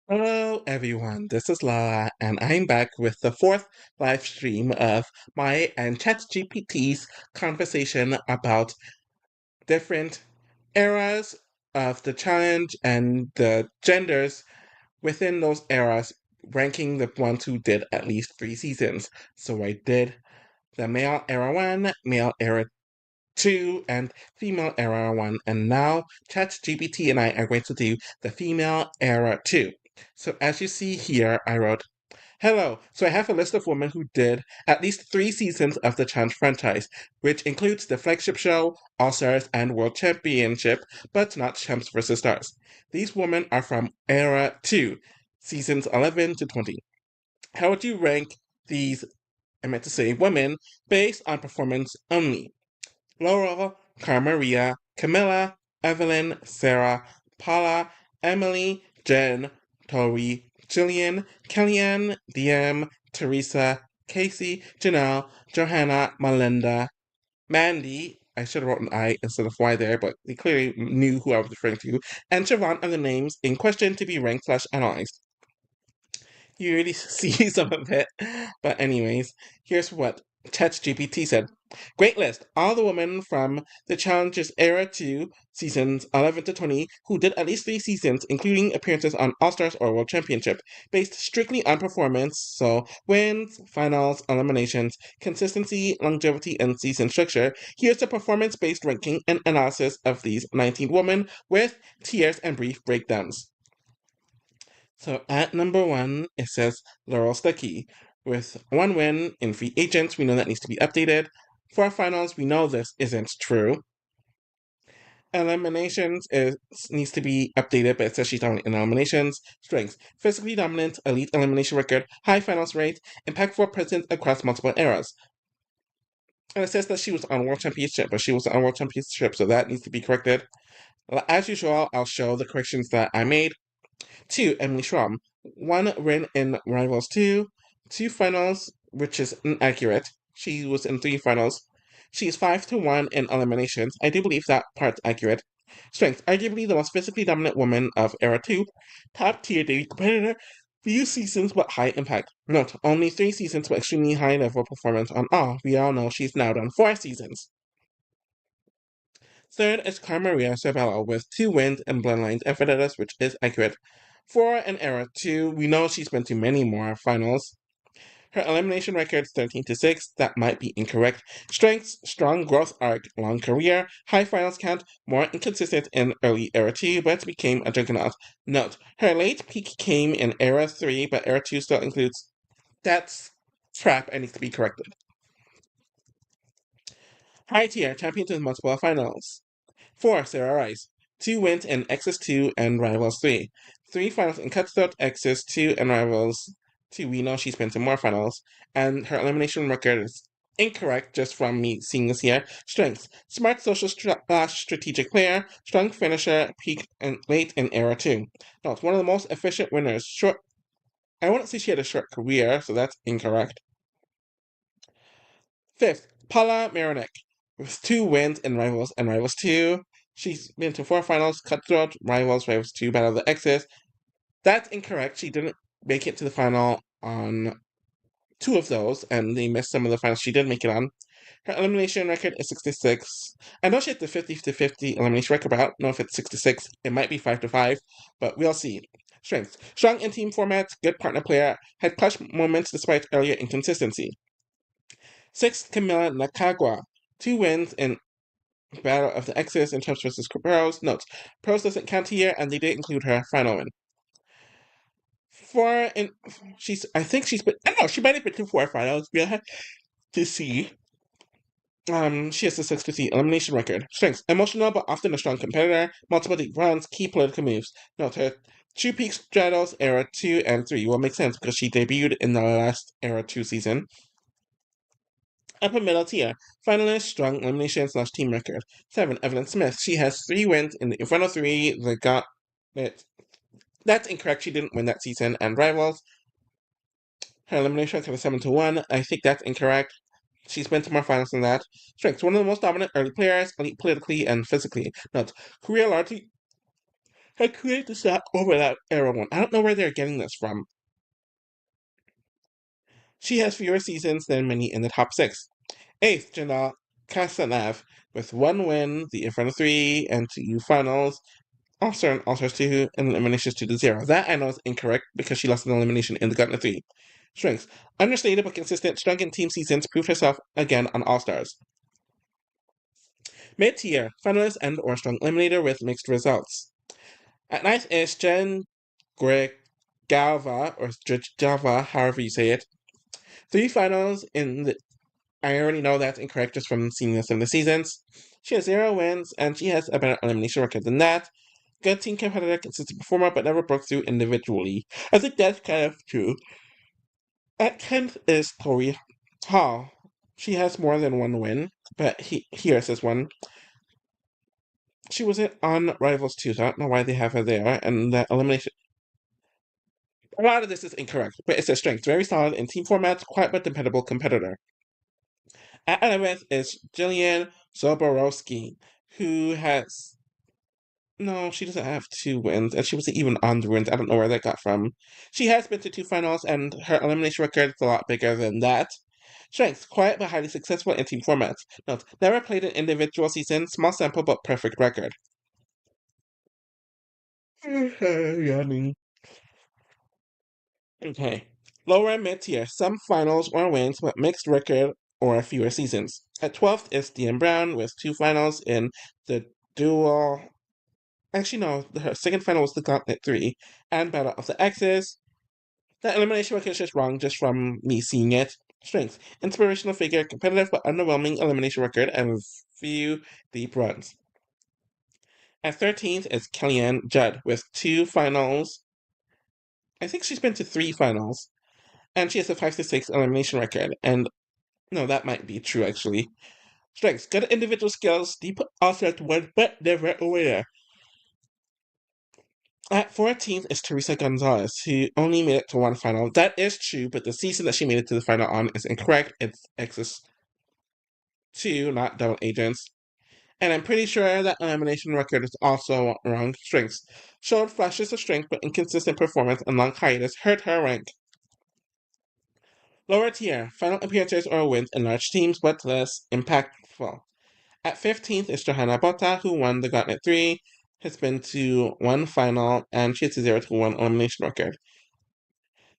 Hello everyone, this is Lara, and I'm back with the fourth live stream of my and ChatGPT's conversation about different eras of the challenge and the genders within those eras, ranking the ones who did at least 3 seasons. So I did the male era 1, male era 2, and female era 1, and now ChatGPT and I are going to do the female era 2. So as you see here, I wrote, hello, so I have a list of women who did at least 3 seasons of the Challenge franchise, which includes the flagship show, All Stars, and World Championship, but not Champs vs. Stars. These women are from Era 2, seasons 11 to 20. How would you rank these, I meant to say, women based on performance only? Laurel, Carmaria, Camilla, Evelyn, Sarah, Paula, Emily, Jen, Tori, Jillian, Kellyanne, DM, Teresa, Casey, Janelle, Johanna, Melinda, Mandy. I should have wrote an I instead of Y there, but they clearly knew who I was referring to. And Siobhan are the names in question to be ranked/analyzed. You really see some of it. But anyways, here's what ChatGPT said. Great list. All the women from the Challenges Era 2, seasons 11 to 20, who did at least 3 seasons, including appearances on All Stars or World Championship, based strictly on performance, so wins, finals, eliminations, consistency, longevity, and season structure. Here's the performance-based ranking and analysis of these 19 women with tiers and brief breakdowns. So at number 1, it says Laurel Stuckey. With 1 win in free agents, we know that needs to be updated. For finals, we know this isn't true. Eliminations needs to be updated, but it says she's dominant in eliminations. Strengths: physically dominant, elite elimination record, high finals rate, impactful presence across multiple eras. And it says that she was on World Championship, but she was on World Championship, so that needs to be corrected. As usual, I'll show the corrections that I made. 2. Emily Schramm. 1 win in Rivals 2. 2 finals, which is inaccurate. She was in 3 finals. She's 5-1 in eliminations. I do believe that part's accurate. Strength. Arguably the most physically dominant woman of Era 2. Top tier daily competitor. Few seasons but high impact. Note, only 3 seasons but extremely high level performance on all. We all know she's now done 4 seasons. Third is Carmaria Cervello with 2 wins in Bloodlines and Vendettas, which is accurate. 4 in Era 2, we know she's been to many more finals. Her elimination record is 13-6, that might be incorrect. Strengths: strong growth arc, long career, high finals count, more inconsistent in early Era 2, but became a juggernaut. Note, her late peak came in Era 3, but Era 2 still includes. That's crap and needs to be corrected. High tier, champions with multiple finals. 4. Sarah Rice. 2 wins in X's 2 and Rivals 3. 3 finals in Cutthroat, X's 2 and Rivals 2. We know she's been to more finals. And her elimination record is incorrect just from me seeing this here. Strengths: smart social strategic player, strong finisher, peak and late in Era 2. No, it's one of the most efficient winners. I wouldn't say she had a short career, so that's incorrect. 5th, Paula Maronek, with 2 wins in Rivals and Rivals 2. She's been to 4 finals: Cutthroat, Rivals 2, Battle of the Exes. That's incorrect. She didn't make it to the final on 2 of those, and they missed some of the finals she did make it on. Her elimination record is 66. I know she had the 50-50 elimination record, but I don't know if it's 66. It might be 5-5, but we'll see. Strengths: strong in team formats, good partner player, had clutch moments despite earlier inconsistency. 6th, Camila Nakagwa. 2 wins in Battle of the Exes and Champs vs. Pros. Notes: Pros doesn't count here, and they did include her final win. 4 in I think she's been. I don't know. She might have been to 4 finals. We'll have to see. She has a 6-3 elimination record. Strengths: emotional but often a strong competitor. Multiple deep runs. Key political moves. Note: her 2 peak straddles Era 2 and 3 will make sense because she debuted in the last Era 2 season. Upper middle tier. Finalist, strong elimination/team record. 7. Evelyn Smith. She has 3 wins in the Inferno 3, the Gauntlet. That's incorrect. She didn't win that season. And Rivals. Her elimination record is 7-1. I think that's incorrect. She's been to more finals than that. Strengths: one of the most dominant early players, elite politically and physically. Note: career largely had created this overlap era one. I don't know where they're getting this from. She has fewer seasons than many in the top six. Eighth, Janelle Kasanev with one win, the Inferno 3 and 2 finals, All-Star and All-Stars 2, and eliminations 2-0. That I know is incorrect because she lost an elimination in the Gauntlet 3. Strengths. Understated but consistent, strong in team seasons, proved herself again on All-Stars. Mid-tier, finalist and or strong eliminator with mixed results. At ninth is Jen Galva, or Java, however you say it. 3 finals in the... I already know that's incorrect just from seeing this in the seasons. She has 0 wins, and she has a better elimination record than that. Good team competitor, consistent performer, but never broke through individually. I think that's kind of true. At 10th is Tori Hall. She has more than 1 win, but here says 1. She wasn't on Rivals 2, so I don't know why they have her there. And the elimination... A lot of this is incorrect, but it says strength. Very solid in team formats, quiet but dependable competitor. At 11th is Jillian Zoborowski, who has... No, she doesn't have 2 wins, and she wasn't even on the wins. I don't know where that got from. She has been to 2 finals, and her elimination record is a lot bigger than that. Strengths, quiet but highly successful in team formats. Note, never played an individual season, small sample but perfect record. Yummy. Okay. Lower and mid-tier, some finals or wins, but mixed record or fewer seasons. At 12th is Dean Brown with 2 finals in the dual... Actually, no, her second final was the Gauntlet 3 and Battle of the X's. The elimination record is just wrong, just from me seeing it. Strength, inspirational figure, competitive but underwhelming elimination record, and few deep runs. At 13th is Kellyanne Judd with 2 finals. I think she's been to 3 finals. And she has a 5-6 elimination record. And no, that might be true actually. Strengths, good individual skills, deep offset one, but never a winner. At 14th is Teresa Gonzalez, who only made it to 1 final. That is true, but the season that she made it to the final on is incorrect. It's X's 2, not Double Agents. And I'm pretty sure that elimination record is also wrong. Strengths. Showed flashes of strength, but inconsistent performance and long hiatus hurt her rank. Lower tier. Final appearances or wins in large teams, but less impactful. At 15th is Johanna Botta, who won the Gauntlet 3, has been to 1 final, and she has a 0-1 elimination record.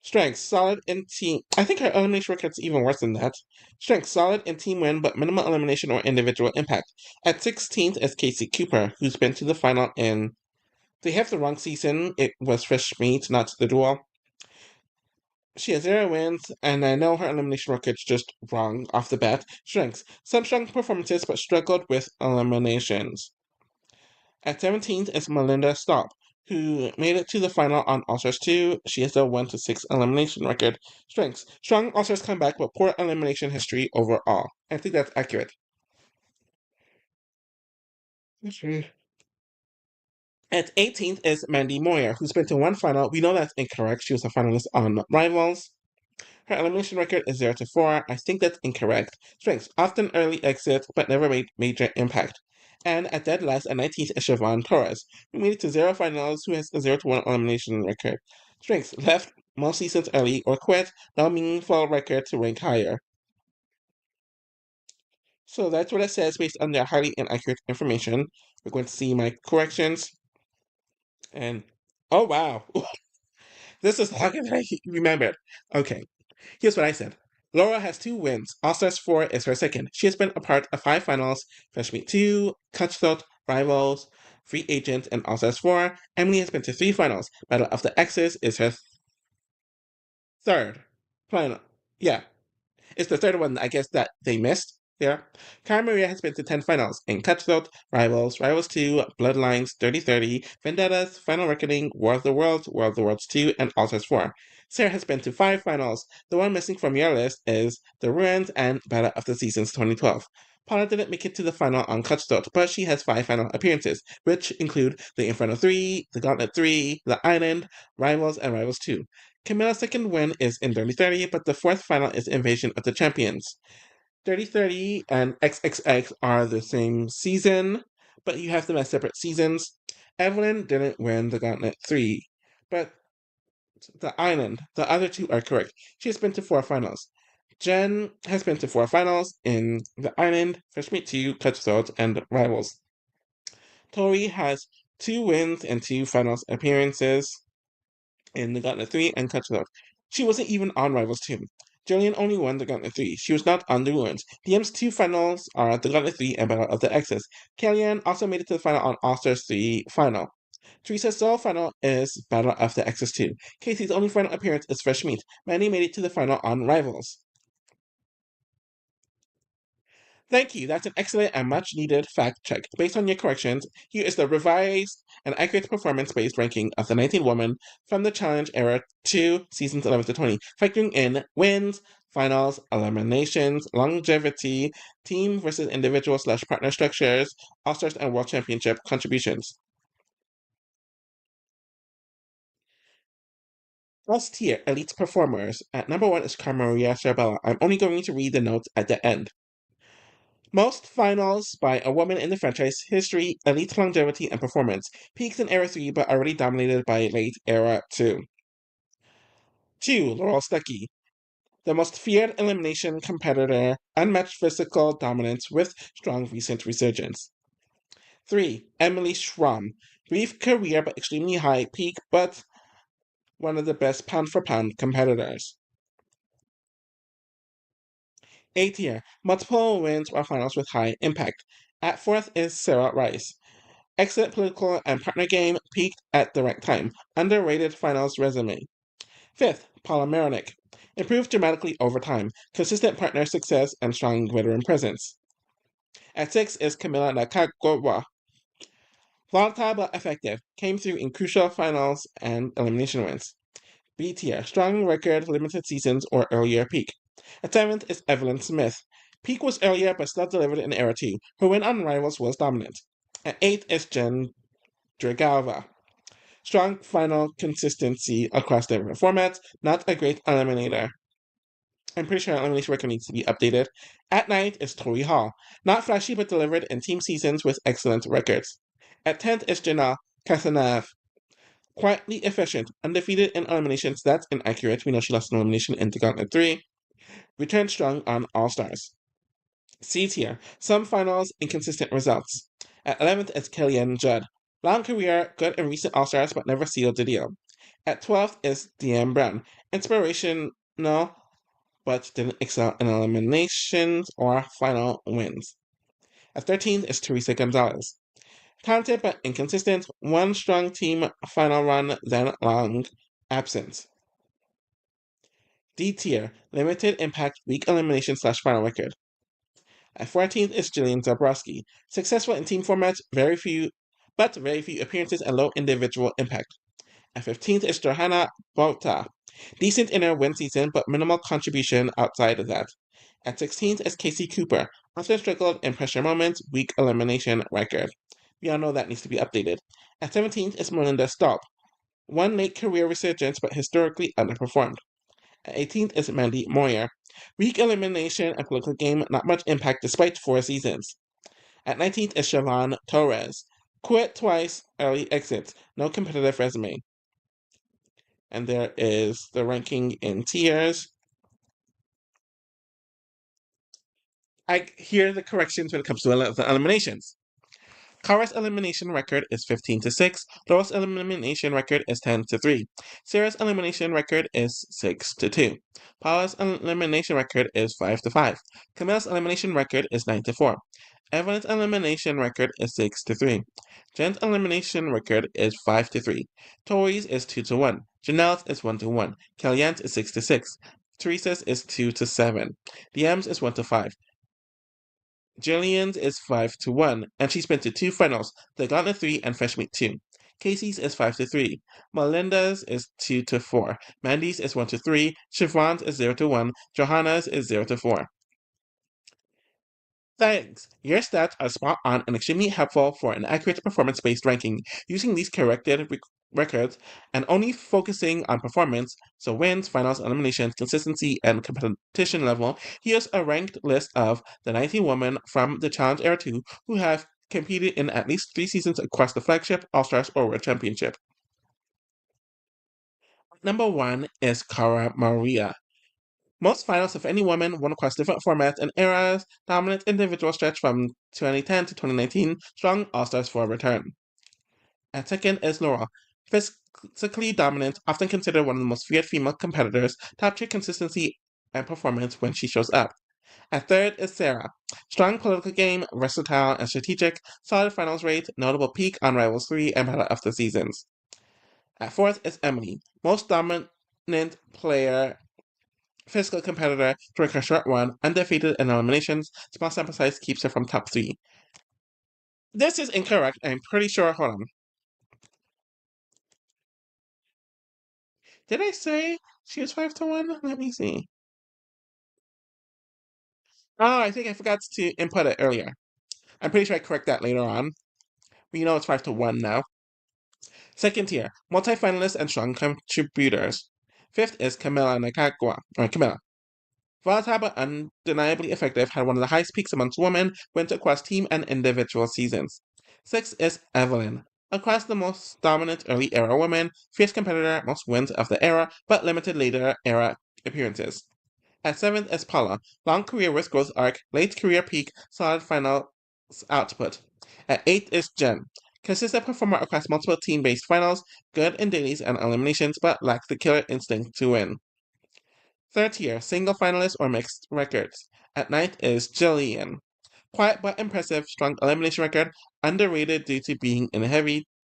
Strength, solid in team... I think her elimination record's even worse than that. Strength, solid in team win, but minimal elimination or individual impact. At 16th is Casey Cooper, who's been to the final in... They have the wrong season. It was Fresh Meat, not the duel. She has 0 wins, and I know her elimination record's just wrong off the bat. Strengths, some strong performances, but struggled with eliminations. At 17th is Melinda Staub, who made it to the final on All-Stars 2. She has a 1-6 elimination record. Strengths, strong All-Stars comeback, but poor elimination history overall. I think that's accurate. Okay. At 18th is Mandy Moyer, who's been to 1 final. We know that's incorrect. She was a finalist on Rivals. Her elimination record is 0-4. I think that's incorrect. Strengths, often early exit, but never made major impact. And at dead last, at 19th is Siobhan Torres, who made it to 0 finals, who has a 0-1 elimination record. Strengths, left most seasons early or quit, no meaningful record to rank higher. So that's what it says based on their highly inaccurate information. We're going to see my corrections. And, oh wow, this is longer than I remembered. Okay, here's what I said. Laura has 2 wins. All-Stars 4 is her second. She has been a part of 5 finals, Fresh Meat 2, Cutthroat, Rivals, Free Agent, and All-Stars 4. Emily has been to 3 finals. Battle of the X's is her third final. Yeah, it's the third one, I guess, that they missed there. Cara Maria has been to 10 finals in Cutthroat, Rivals, Rivals 2, Bloodlines, 30-30, Vendettas, Final Reckoning, War of the Worlds, War of the Worlds 2, and All-Stars 4. Sarah has been to 5 finals. The one missing from your list is The Ruins and Battle of the Seasons 2012. Paula didn't make it to the final on Cutthroat, but she has 5 final appearances, which include the Inferno 3, the Gauntlet 3, The Island, Rivals, and Rivals 2. Camilla's second win is in 30-30, but the 4th final is Invasion of the Champions. 30-30 and XXX are the same season, but you have them as separate seasons. Evelyn didn't win the Gauntlet 3, but the Island, the other two are correct. She has been to 4 finals. Jen has been to 4 finals in the Island, Fresh Meat 2, Cutthroat, and Rivals. Tori has 2 wins and 2 finals appearances in the Gauntlet 3 and Cutthroat. She wasn't even on Rivals 2. Jillian only won the Gauntlet 3. She was not on the Ruins. DM's 2 finals are the Gauntlet 3 and Battle of the Exes. Kellyanne also made it to the final on All Stars 3 final. Teresa's solo final is Battle of the Exes 2. Casey's only final appearance is Fresh Meat. Mandy made it to the final on Rivals. Thank you. That's an excellent and much needed fact check. Based on your corrections, here is the revised and accurate performance based ranking of the 19 women from the Challenge era to seasons 11 to 20, factoring in wins, finals, eliminations, longevity, team versus individual / partner structures, All Stars, and World Championship contributions. First tier elite performers. At number 1 is Carmaria Charbella. I'm only going to read the notes at the end. Most finals by a woman in the franchise history, elite longevity and performance. Peaks in Era 3 but already dominated by late Era 2. 2. Laurel Stuckey. The most feared elimination competitor, unmatched physical dominance with strong recent resurgence. 3. Emily Schramm. Brief career but extremely high peak, but one of the best pound-for-pound competitors. 8 tier, multiple wins or finals with high impact. At 4th is Sarah Rice. Excellent political and partner game, peaked at the right time. Underrated finals resume. 5th, Paula Marinick. Improved dramatically over time. Consistent partner success and strong veteran presence. At 6 is Camila Nakagawa. Volatile but effective. Came through in crucial finals and elimination wins. B tier, strong record, limited seasons, or earlier peak. At 7th is Evelyn Smith. Peak was earlier but still delivered in Era 2. Her win on Rivals was dominant. At 8th is Jen Dragalva. Strong final consistency across different formats, not a great eliminator. I'm pretty sure elimination record needs to be updated. At 9th is Tori Hall. Not flashy but delivered in team seasons with excellent records. At 10th is Janelle Kasanav. Quietly efficient, undefeated in eliminations. That's inaccurate. We know she lost an elimination in the Gauntlet 3. Returned strong on All Stars. C tier. Some finals, inconsistent results. At 11th is Kellyanne Judd. Long career, good in recent All Stars, but never sealed the deal. At 12th is Deanne Brown. Inspirational, but didn't excel in eliminations or final wins. At 13th is Teresa Gonzalez. Talented but inconsistent, one strong team final run, then long absence. D tier, limited impact, weak elimination / final record. At 14th is Jillian Zabrowski. Successful in team formats, very few appearances and low individual impact. At 15th is Johanna Bota. Decent in her win season, but minimal contribution outside of that. At 16th is Casey Cooper. Often struggled in pressure moments, weak elimination record. We all know that needs to be updated. At 17th is Melinda Staub. One late career resurgence, but historically underperformed. At 18th is Mandy Moyer. Weak elimination and political game, not much impact despite 4 seasons. At 19th is Siobhan Torres. Quit twice, early exits, no competitive resume. And there is the ranking in tiers. I hear the corrections when it comes to the eliminations. Kara's elimination record is 15-6. Laurel's elimination record is 10-3. Sarah's elimination record is 6-2. Paula's elimination record is 5-5. Camille's elimination record is 9-4. Evelyn's elimination record is 6-3. Jen's elimination record is 5-3. Tori's is 2-1. Janelle's is 1-1. Kellyanne's is 6-6. Teresa's is 2-7. DM's is 1-5. Jillian's is 5-1, and she's been to 2 finals, the Gauntlet 3 and Fresh Meat 2. Casey's is 5-3. Melinda's is 2-4. Mandy's is 1-3. Siobhan's is 0-1. Johanna's is 0-4. Thanks! Your stats are spot on and extremely helpful for an accurate performance-based ranking. Using these corrected records and only focusing on performance, so wins, finals, eliminations, consistency, and competition level, here's a ranked list of the 19 women from the Challenge Era 2 who have competed in at least 3 seasons across the flagship, All-Stars, or World Championship. Number 1 is Cara Maria. Most finals of any woman won across different formats and eras. Dominant individual stretch from 2010 to 2019. Strong All-Stars for a return. At second is Laura. Physically dominant, often considered one of the most feared female competitors. Top tier consistency and performance when she shows up. At third is Sarah. Strong political game, versatile and strategic. Solid finals rate, notable peak on Rivals 3 and Battle of the Seasons. At fourth is Emily. Most dominant player, physical competitor during her short run, undefeated in eliminations. Small sample size keeps her from top 3. This is incorrect. I'm pretty sure. Hold on. Did I say she was 5-1? Let me see. Oh, I think I forgot to input it earlier. I'm pretty sure I correct that later on. We know it's 5-1 now. Second tier, multi-finalists and strong contributors. Fifth is Camila Nakagawa, or Camila. Volatile but undeniably effective, had one of the highest peaks amongst women, went across team and individual seasons. Sixth is Evelyn. Across the most dominant early era women, fierce competitor, most wins of the era, but limited later era appearances. At seventh is Paula. Long career with growth arc, late career peak, solid finals output. At eighth is Jen. Consistent performer across multiple team-based finals, good in dailies and eliminations, but lacks the killer instinct to win. Third tier, single finalist or mixed records. At ninth is Jillian. Quiet but impressive, strong elimination record, underrated due to being in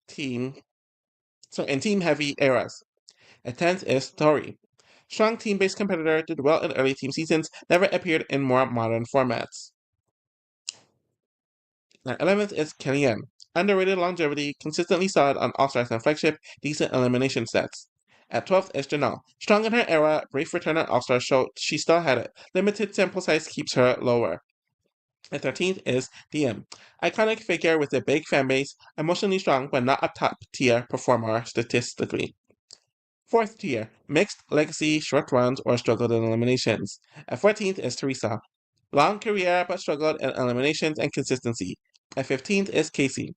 team-heavy eras. At 10th is Tori. Strong team-based competitor, did well in early team seasons, never appeared in more modern formats. At 11th is Kellyanne. Underrated longevity, consistently solid on All-Stars and Flagship, decent elimination stats. At 12th is Janelle. Strong in her era, brief return at All-Stars showed she still had it. Limited sample size keeps her lower. At 13th is DM. Iconic figure with a big fanbase, emotionally strong but not a top tier performer statistically. Fourth tier, mixed legacy, short runs, or struggled in eliminations. At 14th is Teresa. Long career but struggled in eliminations and consistency. At 15th is Casey.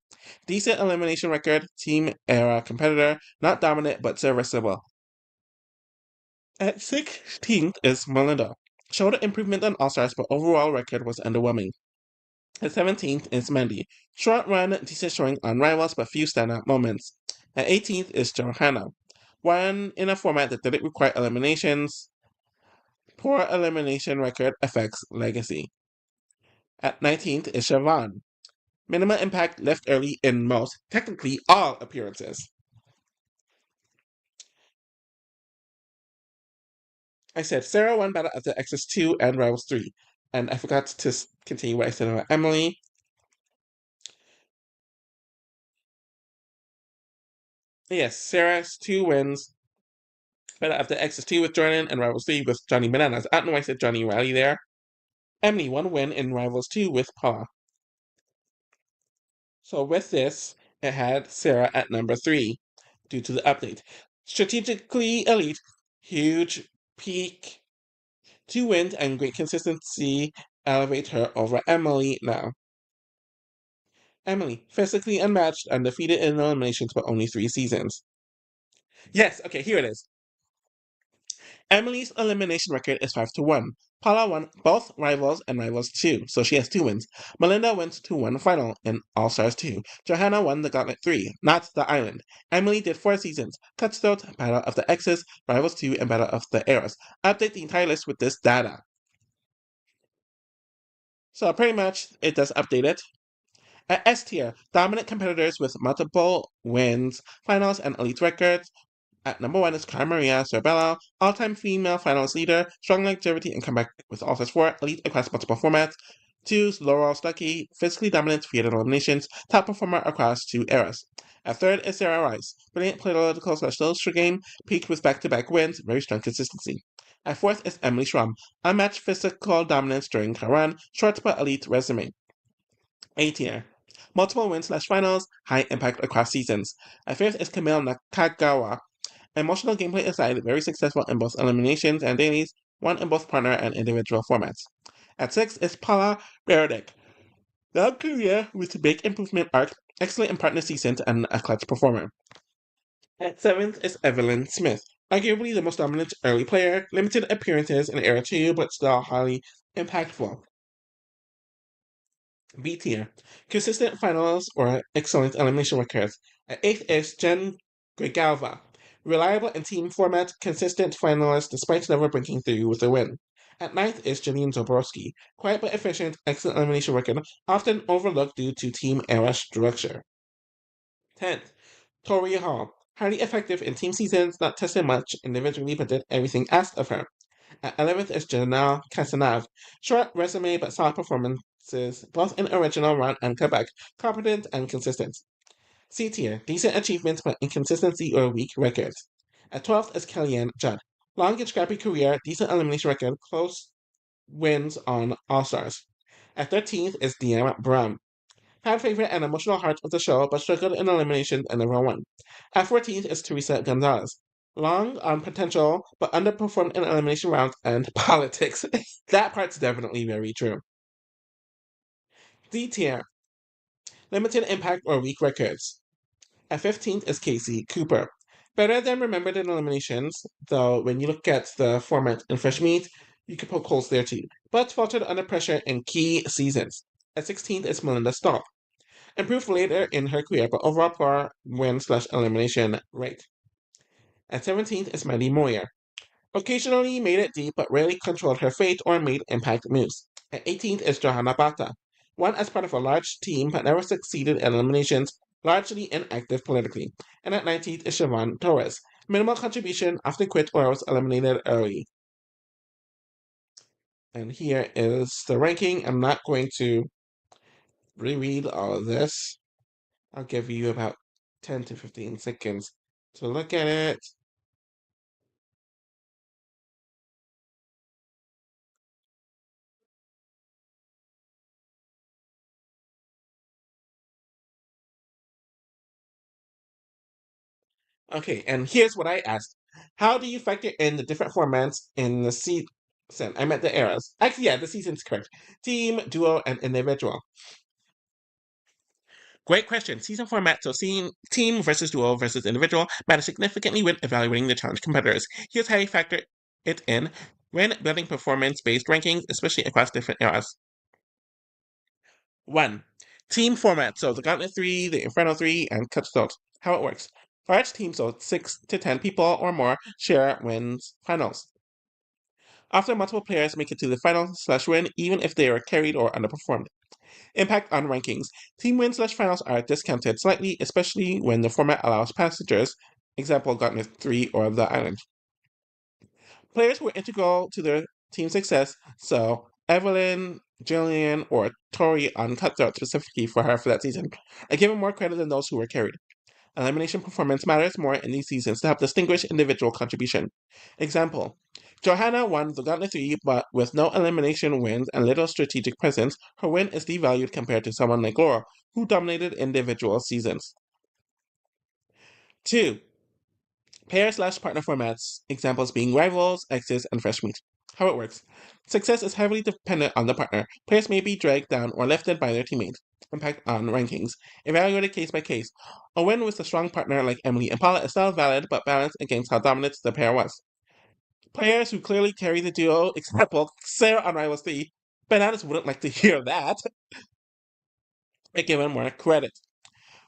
Decent elimination record, team era competitor, not dominant but serviceable. At 16th is Melinda. Showed improvement on All-Stars but overall record was underwhelming. At 17th is Mandy. Short run, decent showing on Rivals but few standout moments. At 18th is Johanna. One in a format that didn't require eliminations. Poor elimination record affects legacy. At 19th is Siobhan. Minimal impact left early in most, technically all appearances. I said Sarah won Battle of the Exes 2 and Rivals 3. And I forgot to continue what I said about Emily. Yes, Sarah's 2 wins. Battle of the Exes 2 with Jordan and Rivals 3 with Johnny Bananas. I don't know why I said Johnny Riley there. Emily, 1 win in Rivals 2 with Paula. So with this, it had Sarah at number 3 due to the update. Strategically elite, huge peak, 2 wins, and great consistency elevate her over Emily now. Emily, physically unmatched, undefeated in eliminations but only 3 seasons. Yes, okay, here it is. Emily's elimination record is 5-1. Paula won both Rivals and Rivals 2, so she has 2 wins. Melinda went to 1 final in All-Stars 2. Johanna won the Gauntlet 3, not the Island. Emily did 4 seasons. Touchstone, Battle of the Exes, Rivals 2, and Battle of the Eras. Update the entire list with this data. So pretty much, it does update it. At S tier, dominant competitors with multiple wins, finals, and elite records. At number 1 is Cara Maria Sorbello, all-time female finals leader, strong longevity and comeback with All-Stars 4, elite across multiple formats. 2 is Laurel Stuckey, physically dominant, feared eliminations, top performer across 2 eras. At third is Sarah Rice, brilliant political social game, peaked with back-to-back wins, very strong consistency. At fourth is Emily Schramm, unmatched physical dominance during her run, short but elite resume. A tier. Multiple wins/finals, high impact across seasons. At fifth is Camille Nakagawa. Emotional gameplay aside, very successful in both eliminations and dailies, won in both partner and individual formats. At 6 is Paula Beredick. Long career with big improvement arc, excellent in partner seasons, and a clutch performer. At seventh is Evelyn Smith, arguably the most dominant early player, limited appearances in Era 2, but still highly impactful. B tier, consistent finals or excellent elimination records. At eighth is Jen Grigalva, reliable in team format, consistent finalist despite never breaking through with a win. At ninth is Janine Zoborowski, quiet but efficient, excellent elimination record, often overlooked due to team era structure. 10th, Tori Hall, highly effective in team seasons, not tested much individually but did everything asked of her. At 11th is Janelle Casanave, short resume but solid performances, both in original run and Quebec, competent and consistent. C tier, decent achievements but inconsistency or weak records. At 12th is Kellyanne Judd, long and scrappy career, decent elimination record, close wins on All Stars. At 13th is Deanna Brown, fan favorite and emotional heart of the show, but struggled in elimination and never won. At 14th is Teresa Gonzalez. Long on potential, but underperformed in elimination rounds and politics. That part's definitely very true. D tier, limited impact or weak records. At 15th is Casey Cooper. Better than remembered in eliminations, though when you look at the format in Fresh Meat, you could poke holes there too. But faltered under pressure in key seasons. At 16th is Melinda Staub. Improved later in her career, but overall poor win/elimination rate. At 17th is Maddie Moyer. Occasionally made it deep, but rarely controlled her fate or made impact moves. At 18th is Johanna Bata. Won as part of a large team, but never succeeded in eliminations, largely inactive politically. And at 19th is Siobhan Torres. Minimal contribution, often quit or was eliminated early. And here is the ranking. I'm not going to reread all of this. I'll give you about 10 to 15 seconds to look at it. Okay, and here's what I asked. How do you factor in the different formats in the season? I meant the eras. Actually, yeah, the season's correct. Team, duo, and individual. Great question. Season format, so seeing team versus duo versus individual, matters significantly when evaluating the challenge competitors. Here's how you factor it in when building performance-based rankings, especially across different eras. 1. Team format, so the Gauntlet 3, the Inferno 3, and Cutthroat. How it works. Large teams, so 6 to 10 people or more, share wins finals. Often multiple players make it to the final/win even if they are carried or underperformed. Impact on rankings. Team wins/finals are discounted slightly, especially when the format allows passengers, example Gauntlet 3 or The Island. Players were integral to their team's success, so Evelyn, Jillian, or Tori on Cutthroat specifically for her for that season are given more credit than those who were carried. Elimination performance matters more in these seasons to help distinguish individual contribution. Example, Johanna won the Gauntlet 3, but with no elimination wins and little strategic presence, her win is devalued compared to someone like Laura, who dominated individual seasons. 2. Pair/partner formats, examples being rivals, exes, and fresh meat. How it works. Success is heavily dependent on the partner. Players may be dragged down or lifted by their teammate. Impact on rankings. Evaluated case by case. A win with a strong partner like Emily and Paula is still valid, but balanced against how dominant the pair was. Players who clearly carry the duo, example, Sarah on Rivals 3, Bananas wouldn't like to hear that, are given more credit.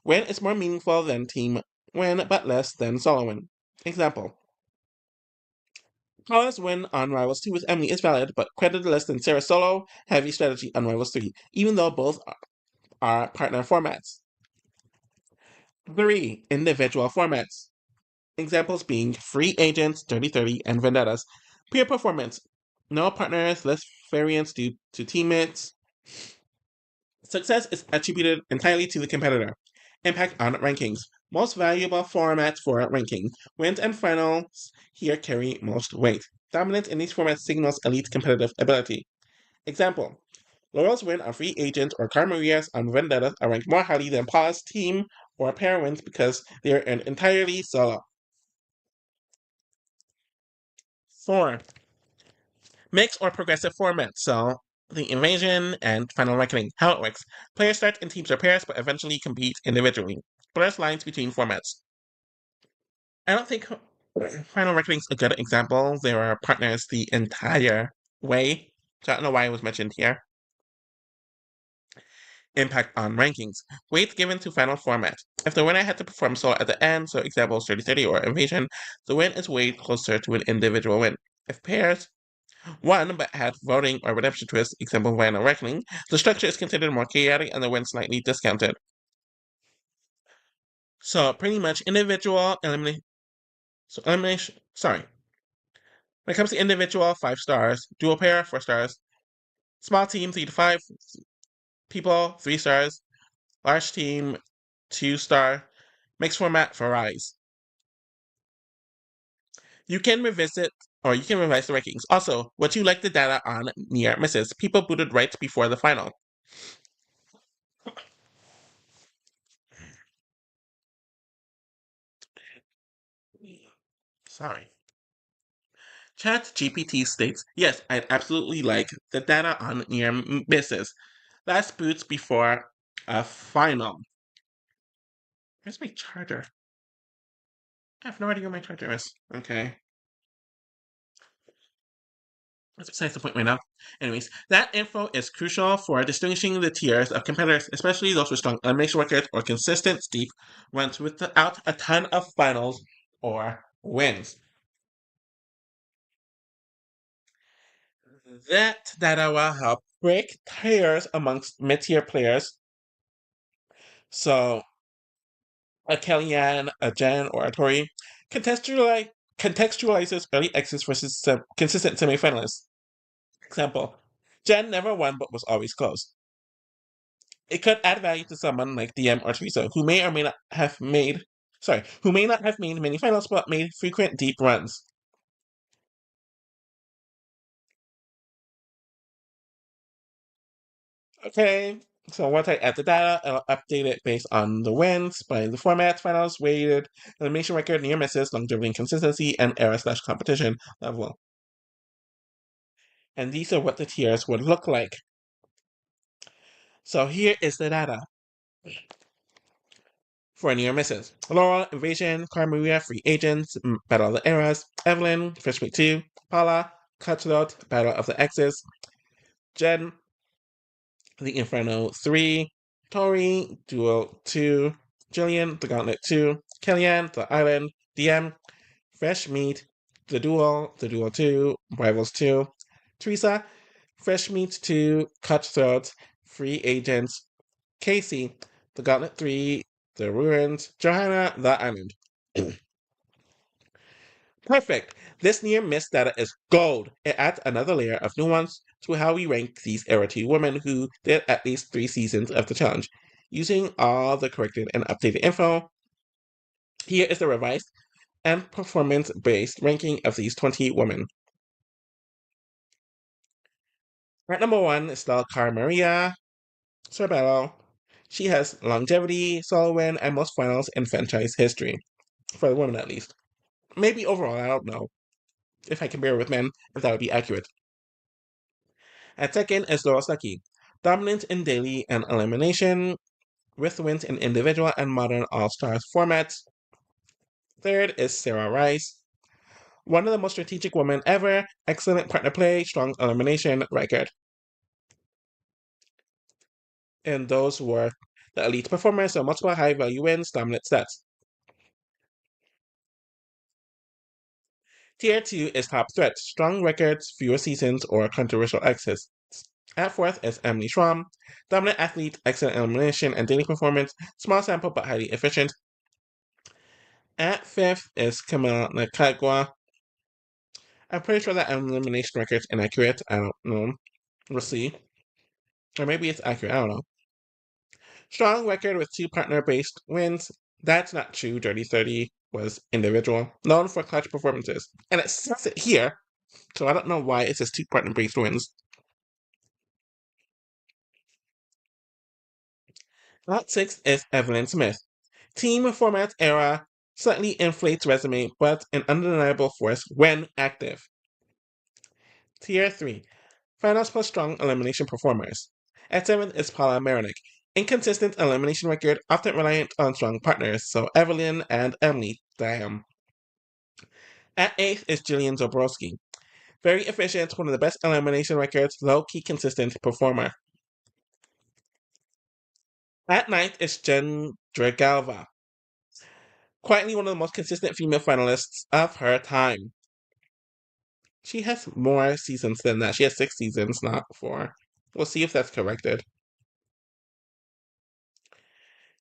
Win is more meaningful than team win, but less than solo win. Example, Paula's win on Rivals 2 with Emily is valid, but credited less than Sarah's solo heavy strategy on Rivals 3, even though both are partner formats. 3. Individual formats. Examples being Free Agents, Dirty 30, and Vendettas. Peer performance. No partners, less variance due to teammates. Success is attributed entirely to the competitor. Impact on rankings. Most valuable formats for ranking. Wins and finals here carry most weight. Dominance in these formats signals elite competitive ability. Example, Laurel's win on Free Agent or Carmaria's on Vendetta are ranked more highly than Paula's team or pair wins because they are entirely solo. 4. Mixed or progressive formats. So The invasion and final reckoning. How it works. Players start in teams or pairs, but eventually compete individually. Blurs lines between formats. I don't think Final Reckoning's a good example. There are partners the entire way. So I don't know why it was mentioned here. Impact on rankings. Weight given to final format. If the winner had to perform solo at the end, so example 30-30 or invasion, the win is weighed closer to an individual win. If pairs won but had voting or redemption twist, example Final Reckoning, the structure is considered more chaotic and the win slightly discounted. So pretty much individual elimination. So elimination. Sorry. When it comes to individual, 5 stars. Dual pair, 4 stars. Small team, 3 to 5 people, 3 stars. Large team, 2 star. Mixed format for Rise. You can revisit or you can revise the rankings. Also, would you like the data on near misses? People booted right before the final. Sorry. ChatGPT states, yes, I'd absolutely like the data on near misses. That's boots before a final. Where's my charger? I have no idea where my charger is. Okay. That's besides the point right now. Anyways, that info is crucial for distinguishing the tiers of competitors, especially those with strong elimination records or consistent steep runs without a ton of finals or wins. That data will help break tiers amongst mid-tier players. So a Kellyanne, a Jen, or a Tori contextualizes early exits versus consistent semifinalists. Example, Jen never won but was always close. It could add value to someone like DM or Teresa, who may or may not have made who may not have made many finals but made frequent deep runs. Okay, so once I add the data, I'll update it based on the wins by the formats, finals, weighted, elimination record, near misses, longevity and consistency, and era/competition level. And these are what the tiers would look like. So here is the data for near misses. Laurel, Invasion, Carmaria, Free Agents, Battle of the Eras, Evelyn, Fresh Meat 2, Paula, Cutthroat, Battle of the Exes, Jen, The Inferno 3, Tori, Duel 2, Jillian, The Gauntlet 2, Kellyanne, The Island, DM, Fresh Meat, The Duel 2, Rivals 2, Teresa, Fresh Meat 2, Cutthroat, Free Agents, Casey, The Gauntlet 3, The Ruins, Johanna, The Island. Perfect. This near miss data is gold. It adds another layer of nuance to how we rank these era 2 women who did at least 3 seasons of the challenge. Using all the corrected and updated info, here is the revised and performance-based ranking of these 20 women. At number 1 is the Cara Maria Sorbello. She has longevity, solo win, and most finals in franchise history. For the women, at least. Maybe overall, I don't know. If I compare with men, if that would be accurate. At second is Dorosaki, dominant in daily and elimination, with wins in individual and modern all-stars formats. Third is Sarah Rice, one of the most strategic women ever, excellent partner play, strong elimination record. And those were the elite performers, so multiple high-value wins, dominant stats. Tier 2 is top threat, strong records, fewer seasons, or controversial exits. At fourth is Emily Schramm, dominant athlete, excellent elimination and daily performance, small sample but highly efficient. At fifth is Camila Nakagwa. I'm pretty sure that elimination record's inaccurate. I don't know. We'll see. Or maybe it's accurate. I don't know. Strong record with 2 partner-based wins. That's not true. Dirty 30 was individual. Known for clutch performances. And it says it here, so I don't know why it says 2 partner-based wins. At sixth is Evelyn Smith. Team format era slightly inflates resume, but an undeniable force when active. Tier 3. Finals plus strong elimination performers. At 7th is Paula Marinick. Inconsistent elimination record, often reliant on strong partners, so Evelyn and Emily Diam. At 8th is Jillian Zobrowski. Very efficient, one of the best elimination records, low-key consistent performer. At 9th is Jen Dragalva. Quietly one of the most consistent female finalists of her time. She has more seasons than that. She has 6 seasons, not 4. We'll see if that's corrected.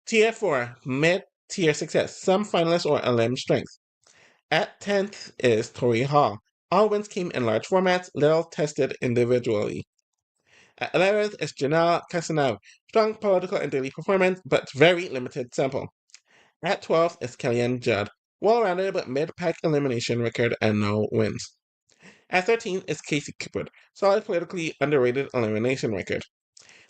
Tier 4, mid-tier success. Some finalists or LM strength. At 10th is Tori Hall. All wins came in large formats, little tested individually. At 11th is Janelle Casanova. Strong political and daily performance, but very limited sample. At 12th is Kellyanne Judd. Well-rounded but mid-pack elimination record and no wins. At 13th is Casey Cooper. Solid politically underrated elimination record.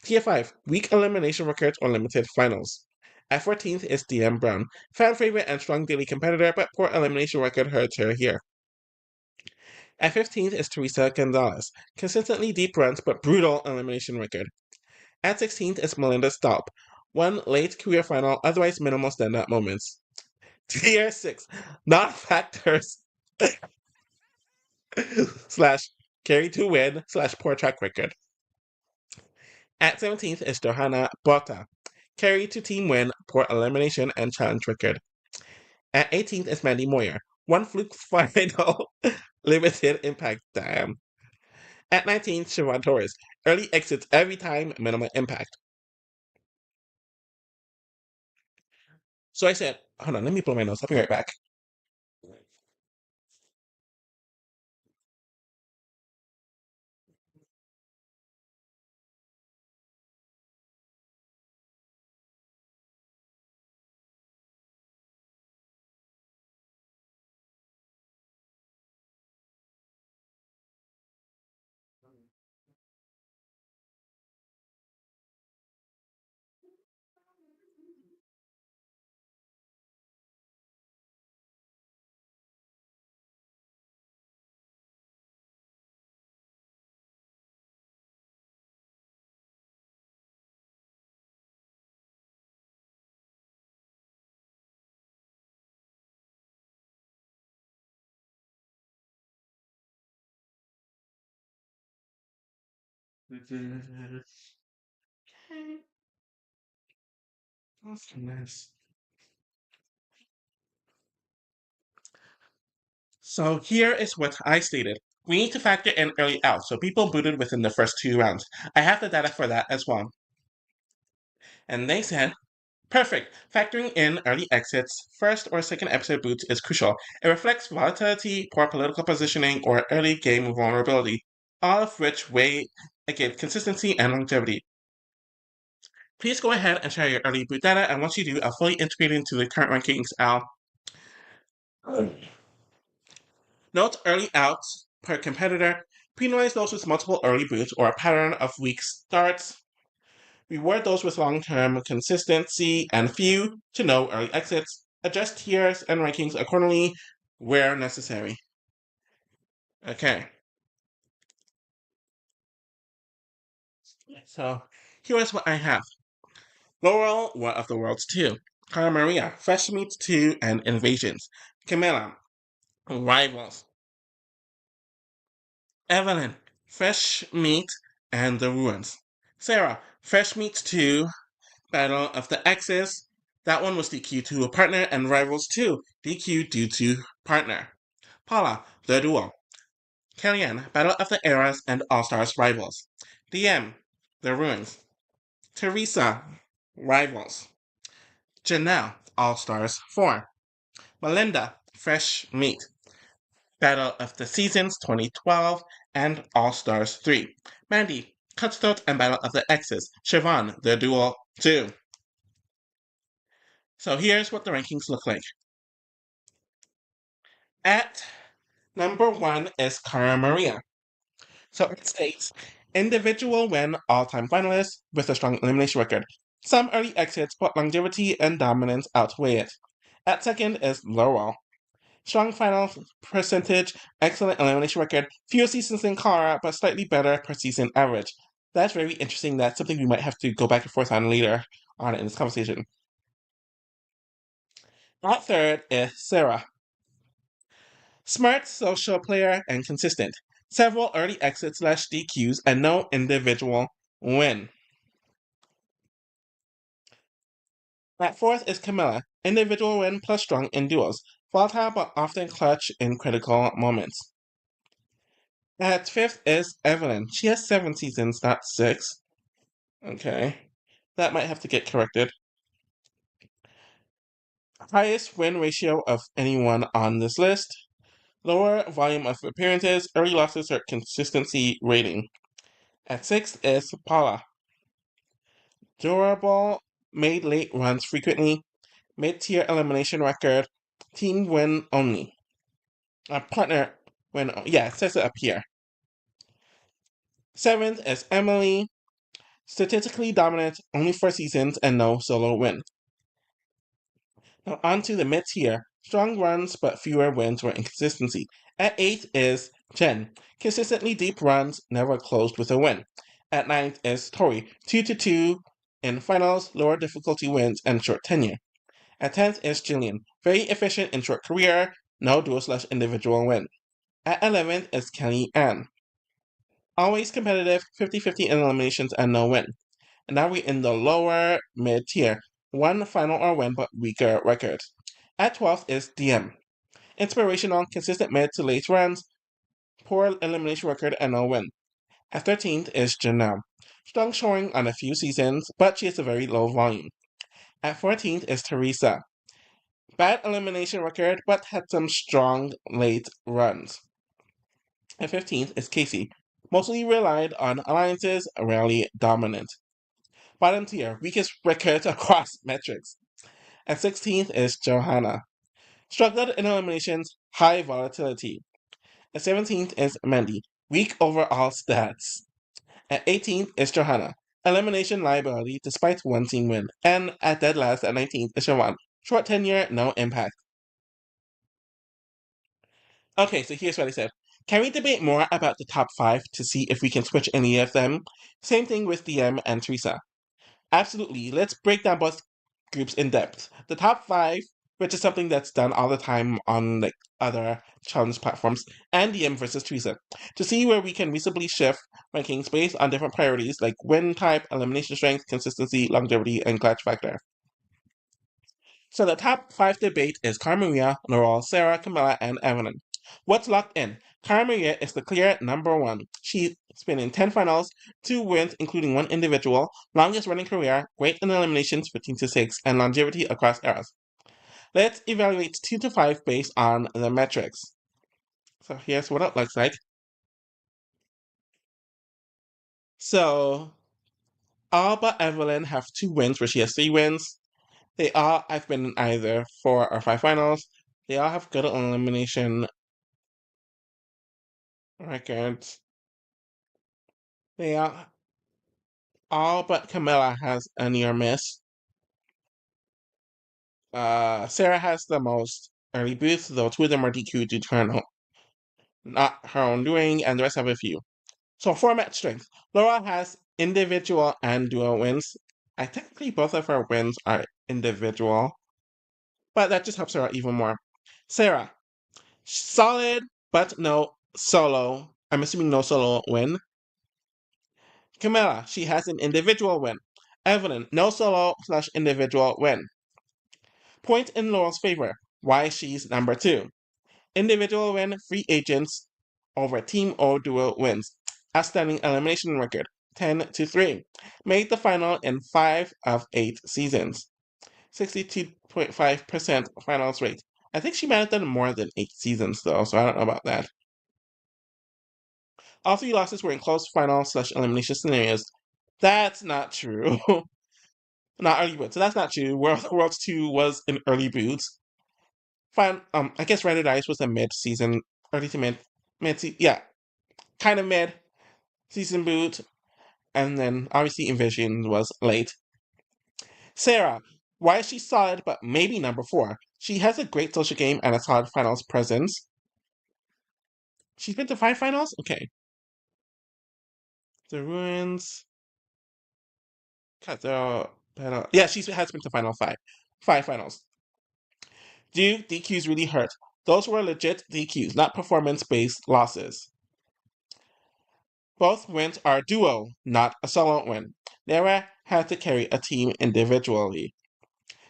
Tier 5, weak elimination records or limited finals. At 14th is DM Brown. Fan favorite and strong daily competitor, but poor elimination record hurts her here. At 15th is Teresa Gonzalez. Consistently deep runs, but brutal elimination record. At 16th is Melinda Staub. One late career final, otherwise minimal standout moments. Tier 6, non-factors slash carry to win slash poor track record. At 17th is Johanna Bota. Carry to team win, poor elimination, and challenge record. At 18th is Mandy Moyer. One fluke final, limited impact. Damn. At 19th, Siobhan Torres. Early exits every time, minimal impact. So I said, hold on, let me blow my nose. I'll be right back. Okay. That's nice. So here is what I stated. We need to factor in early out, so people booted within the first 2 rounds. I have the data for that as well. And they said, perfect. Factoring in early exits, first or second episode boots is crucial. It reflects volatility, poor political positioning, or early game vulnerability, all of which weigh against consistency and longevity. Please go ahead and share your early boot data, and once you do, I'll fully integrate it into the current rankings. Note early outs per competitor. Penalize those with multiple early boots or a pattern of weak starts. Reward those with long-term consistency and few to no early exits. Adjust tiers and rankings accordingly where necessary. Okay. So here is what I have. Laurel, War of the Worlds 2. Cara Maria, Fresh Meats 2 and Invasions. Camilla, Rivals. Evelyn, Fresh Meat and the Ruins. Sarah, Fresh Meats 2, Battle of the Exes. That one was DQ to a partner, and Rivals 2, DQ due to partner. Paula, The Duel. Kellyanne, Battle of the Eras and All-Stars Rivals. DM, The Ruins. Teresa, Rivals. Janelle, All-Stars 4. Melinda, Fresh Meat. Battle of the Seasons 2012 and All-Stars 3. Mandy, Cutthroat and Battle of the Exes. Siobhan, The Duel 2. So here's what the rankings look like. At number 1 is Cara Maria. So it states, individual win all-time finalist with a strong elimination record. Some early exits, but longevity and dominance outweigh it. At second is Laurel. Strong final percentage, excellent elimination record, fewer seasons than Kara, but slightly better per season average. That's very interesting. That's something we might have to go back and forth on later on in this conversation. At third is Sarah. Smart, social player, and consistent. Several early exits / DQs and no individual win. At fourth is Camilla. Individual win plus strong in duos. Volatile but often clutch in critical moments. At fifth is Evelyn. She has 7 seasons, not 6. Okay. That might have to get corrected. Highest win ratio of anyone on this list. Lower volume of appearances, early losses, or consistency rating. At sixth is Paula. Durable, made late runs frequently, mid-tier elimination record, team win only. A partner win, yeah, it says it up here. Seventh is Emily. Statistically dominant, only 4 seasons and no solo win. Now on to the mid-tier. Strong runs but fewer wins or inconsistency. At eighth is Jen. Consistently deep runs, never closed with a win. At ninth is Tori. 2-2 in finals, lower difficulty wins, and short tenure. At 10th is Jillian. Very efficient in short career, no duo / individual win. At 11th is Kelly Ann. Always competitive, 50-50 in eliminations and no win. And now we're in the lower mid tier. One final or win but weaker record. At 12th is DM. Inspirational, consistent mid to late runs, poor elimination record and no win. At 13th is Janelle. Strong showing on a few seasons, but she has a very low volume. At 14th is Teresa. Bad elimination record, but had some strong late runs. At 15th is Casey. Mostly relied on alliances, rarely dominant. Bottom tier, weakest record across metrics. At 16th is Johanna. Struggled in eliminations, high volatility. At 17th is Mandy. Weak overall stats. At 18th is Johanna. Elimination liability despite one team win. And at dead last, at 19th is Siobhan. Short tenure, no impact. Okay, so here's what I said. Can we debate more about the top 5 to see if we can switch any of them? Same thing with DM and Teresa. Absolutely. Let's break down both groups in depth. The top 5, which is something that's done all the time on like other challenge platforms, and DM versus Teresa, to see where we can reasonably shift rankings based on different priorities like win type, elimination strength, consistency, longevity, and clutch factor. So the top 5 debate is Cara Maria, Laurel, Sarah, Camilla, and Evelyn. What's locked in? Cara Maria is the clear number 1. She's been in 10 finals, 2 wins, including 1 individual, longest running career, great in eliminations 15-6, and longevity across eras. Let's evaluate 2 to 5 based on the metrics. So here's what it looks like. So all but Evelyn have 2 wins where she has 3 wins. They all have been in either 4 or 5 finals. They all have good elimination records. They all but Camilla has a near miss. Sarah has the most early boosts, though 2 of them are DQ due to not her own doing, and the rest have a few. So format strength. Laura has individual and duo wins. I technically both of her wins are individual, but that just helps her out even more. Sarah, solid but no solo. I'm assuming no solo win. Camilla, she has an individual win. Evelyn, no solo / individual win. Point in Laurel's favor, why she's number 2. Individual win, free agents over team or duo wins. Outstanding elimination record, 10-3. Made the final in 5 of 8 seasons. 62.5% finals rate. I think she might have done more than 8 seasons though, so I don't know about that. All 3 losses were in close final / elimination scenarios. That's not true. Not early boots, so that's not true. Worlds 2 was an early boot. Fine, I guess Random Dice was a mid-season, early to yeah, kind of mid-season boot, and then obviously Invision was late. Sarah, why is she solid but maybe number 4? She has a great social game and a solid finals presence. She's been to 5 finals? Okay. The Ruins. Yeah, she has been to final 5. 5 finals. Do DQs really hurt? Those were legit DQs, not performance-based losses. Both wins are duo, not a solo win. Nera had to carry a team individually.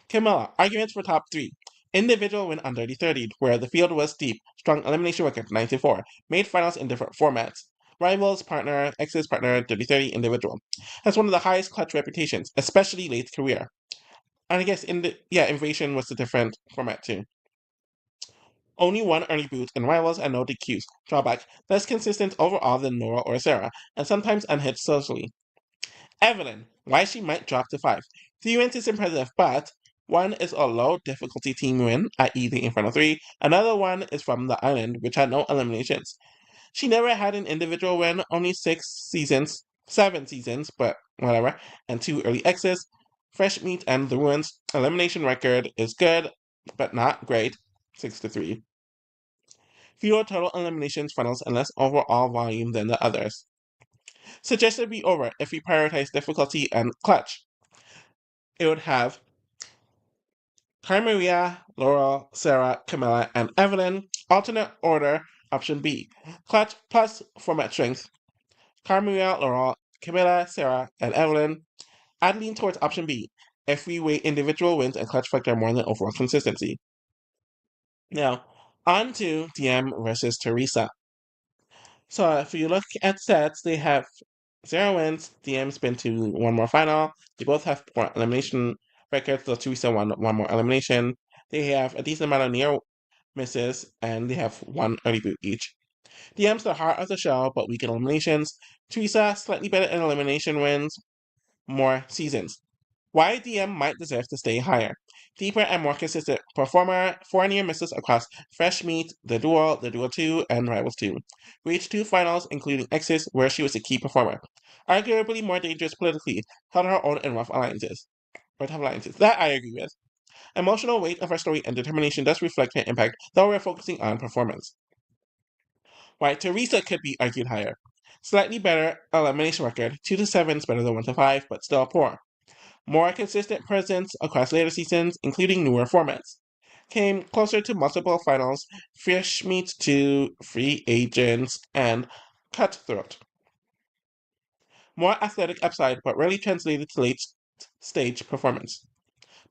Camilla, arguments for top 3. Individual win on Dirty 30, where the field was deep, strong elimination record 9-4, made finals in different formats. Rivals, partner, ex's partner, Dirty 30, individual. Has one of the highest clutch reputations, especially late career. And I guess Invasion was a different format too. Only one early boot in Rivals and no DQs. Drawback, less consistent overall than Nora or Sarah, and sometimes unhitched socially. Evelyn, why she might drop to 5. 3 wins is impressive, but one is a low difficulty team win, i.e. the Inferno 3. Another one is from the island, which had no eliminations. She never had an individual win, only 7 seasons, but whatever, and 2 early X's. Fresh Meat and the Ruins elimination record is good, but not great, 6-3. Fewer total eliminations finals and less overall volume than the others. Suggested be over if we prioritize difficulty and clutch. It would have Maria, Laurel, Sarah, Camilla, and Evelyn. Alternate order, option B. Clutch plus format strength. Maria, Laurel, Camilla, Sarah, and Evelyn. I'd lean towards option B if we weigh individual wins and clutch factor more than overall consistency. Now, on to DM versus Teresa. So if you look at sets, they have 0 wins. DM's been to 1 more final. They both have more elimination records. So Teresa won 1 more elimination. They have a decent amount of near misses, and they have 1 early boot each. DM's the heart of the show, but weak in eliminations. Teresa slightly better in elimination wins, more seasons. Why DM might deserve to stay higher. Deeper and more consistent performer, 4 near misses across Fresh Meat, The Duel 2, and Rivals 2. Reached 2 finals, including X's, where she was a key performer. Arguably more dangerous politically, held her own in rough alliances. Or tough alliances. That I agree with. Emotional weight of her story and determination does reflect her impact, though we're focusing on performance. Why Teresa could be argued higher. Slightly better elimination record, 2-7 is better than 1-5, but still poor. More consistent presence across later seasons, including newer formats. Came closer to multiple finals, Fish Meat 2, Free Agents, and Cutthroat. More athletic upside, but rarely translated to late stage performance.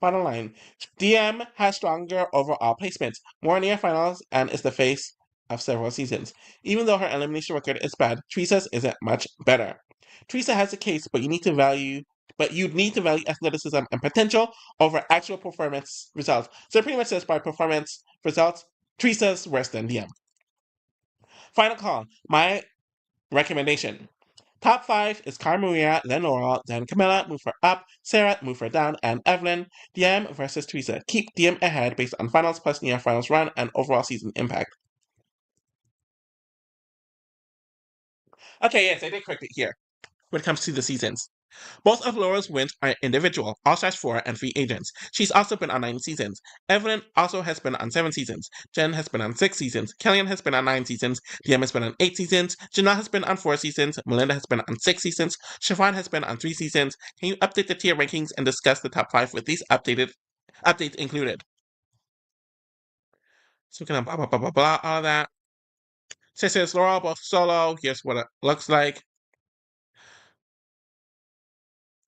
Bottom line, DM has stronger overall placement, more near finals, and is the face of several seasons. Even though her elimination record is bad, Teresa's isn't much better. Teresa has a case, but you need to value athleticism and potential over actual performance results. So it pretty much says by performance results, Teresa's worse than DM. Final call. My recommendation. Top 5 is Maria, then Laura, then Camilla, move her up, Sarah, move her down, and Evelyn. DM versus Teresa. Keep DM ahead based on finals plus near finals run and overall season impact. Okay, yes, I did correct it here when it comes to the seasons. Both of Laura's wins are individual, All Stars 4 and Free Agents. She's also been on 9 seasons. Evelyn also has been on 7 seasons. Jen has been on 6 seasons. Kellyanne has been on 9 seasons. DM has been on 8 seasons. Janelle has been on 4 seasons. Melinda has been on 6 seasons. Siobhan has been on 3 seasons. Can you update the tier rankings and discuss the top 5 with these updates included? So we're gonna blah blah blah blah blah all that. Sisters Laura both solo. Here's what it looks like.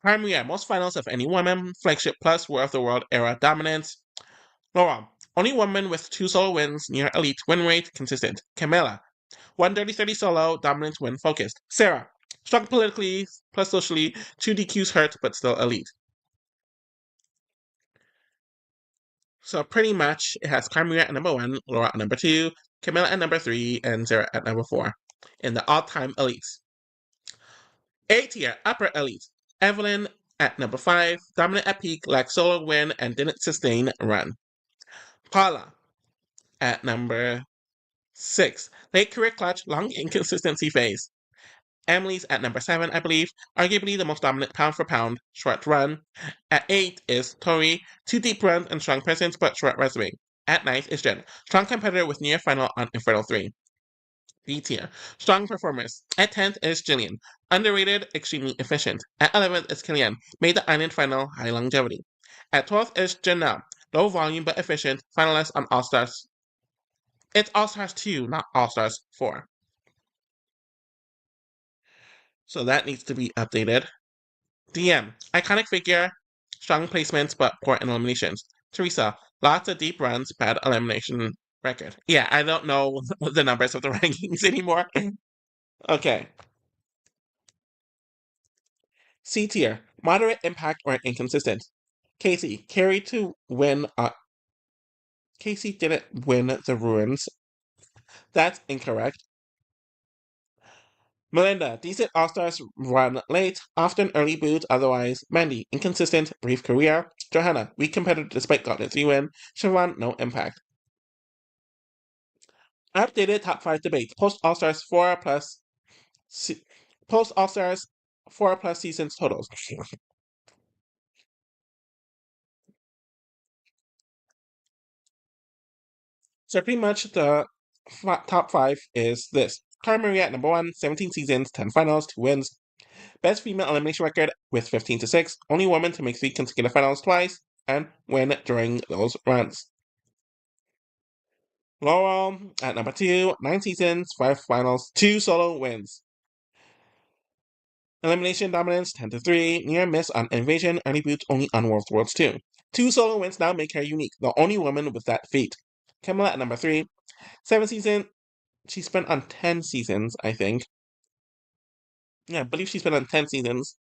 Primary most finals of any woman, flagship plus War of the World era dominance. Laura, only woman with 2 solo wins, near elite win rate, consistent. Camilla, 130-30 solo, dominance win focused. Sarah, strong politically, plus socially, 2 DQs hurt, but still elite. So pretty much it has Carmilla at number 1, Laura at number 2, Camilla at number 3, and Sarah at number 4 in the all-time elites. A tier, upper elite. Evelyn at number 5, dominant at peak, lacked solo win, and didn't sustain run. Paula at number 6, late career clutch, long inconsistency phase. Emily's at number 7, I believe, arguably the most dominant pound for pound, short run. At 8 is Tori, 2 deep runs and strong presence but short resume. At 9 is Jen, strong competitor with near final on Inferno 3. B tier, strong performers. At 10th is Jillian, underrated, extremely efficient. At 11th is Kellyanne, made the island final, high longevity. At 12th is Janelle, low volume but efficient, finalist on All Stars. It's All Stars 2, not All Stars 4. So that needs to be updated. DM, iconic figure, strong placements but poor in eliminations. Teresa, lots of deep runs, bad elimination record. Yeah, I don't know the numbers of the rankings anymore. Okay. C tier, moderate impact or inconsistent. Casey, carried to win. Casey didn't win the ruins. That's incorrect. Melinda, decent All Stars run late, often early boot, otherwise. Mandy, inconsistent, brief career. Johanna, weak competitor despite Gauntlet 3 win. Siobhan, no impact. Updated top 5 debates. Post All Stars 4 plus. Post All Stars 4 plus seasons totals. So pretty much the top 5 is this. Cara Maria at number 1, 17 seasons, 10 finals, 2 wins. Best female elimination record with 15 to 6. Only woman to make 3 consecutive finals twice and win during those runs. Laurel at number 2, 9 seasons, 5 finals, 2 solo wins. Elimination dominance 10 to 3. Near miss on Invasion, early boots only on Worlds 2. 2 solo wins now make her unique, the only woman with that feat. Camilla at number 3, 7 seasons. She spent on 10 seasons, I think. Yeah, I believe she spent on 10 seasons.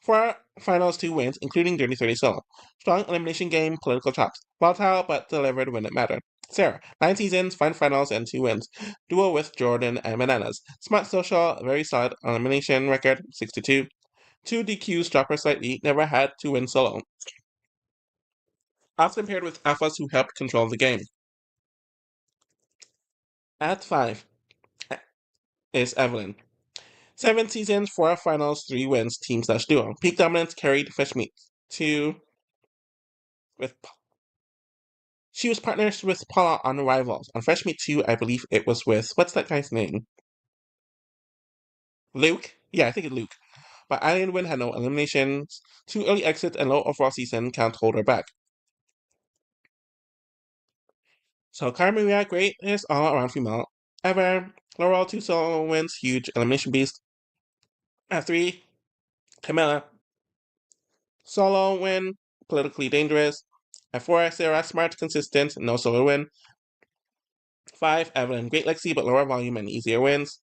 4 finals, 2 wins, including Dirty 30 solo. Strong elimination game, political chops. Volatile, but delivered when it mattered. Sarah, 9 seasons, 5 finals, and 2 wins. Duo with Jordan and Bananas. Smart social, very solid elimination record, 62. 2 DQs, drop her slightly, never had to win solo. Often paired with alphas who helped control the game. At 5 is Evelyn. 7 seasons, 4 finals, 3 wins, team/duo. Peak dominance carried Fish Meat 2 with. She was partners with Paula on Rivals. On Fresh Meat 2, I believe it was with. What's that guy's name? Luke? Yeah, I think it's Luke. But Alien Win had no eliminations. 2 early exits and low overall season can't hold her back. So Carmeria, greatest all-around female ever. Laurel, 2 solo wins, huge elimination beast. At 3, Camilla, solo win, politically dangerous. At 4, Sarah, smart, consistent, no solo win. 5, Evelyn, great legacy but lower volume and easier wins.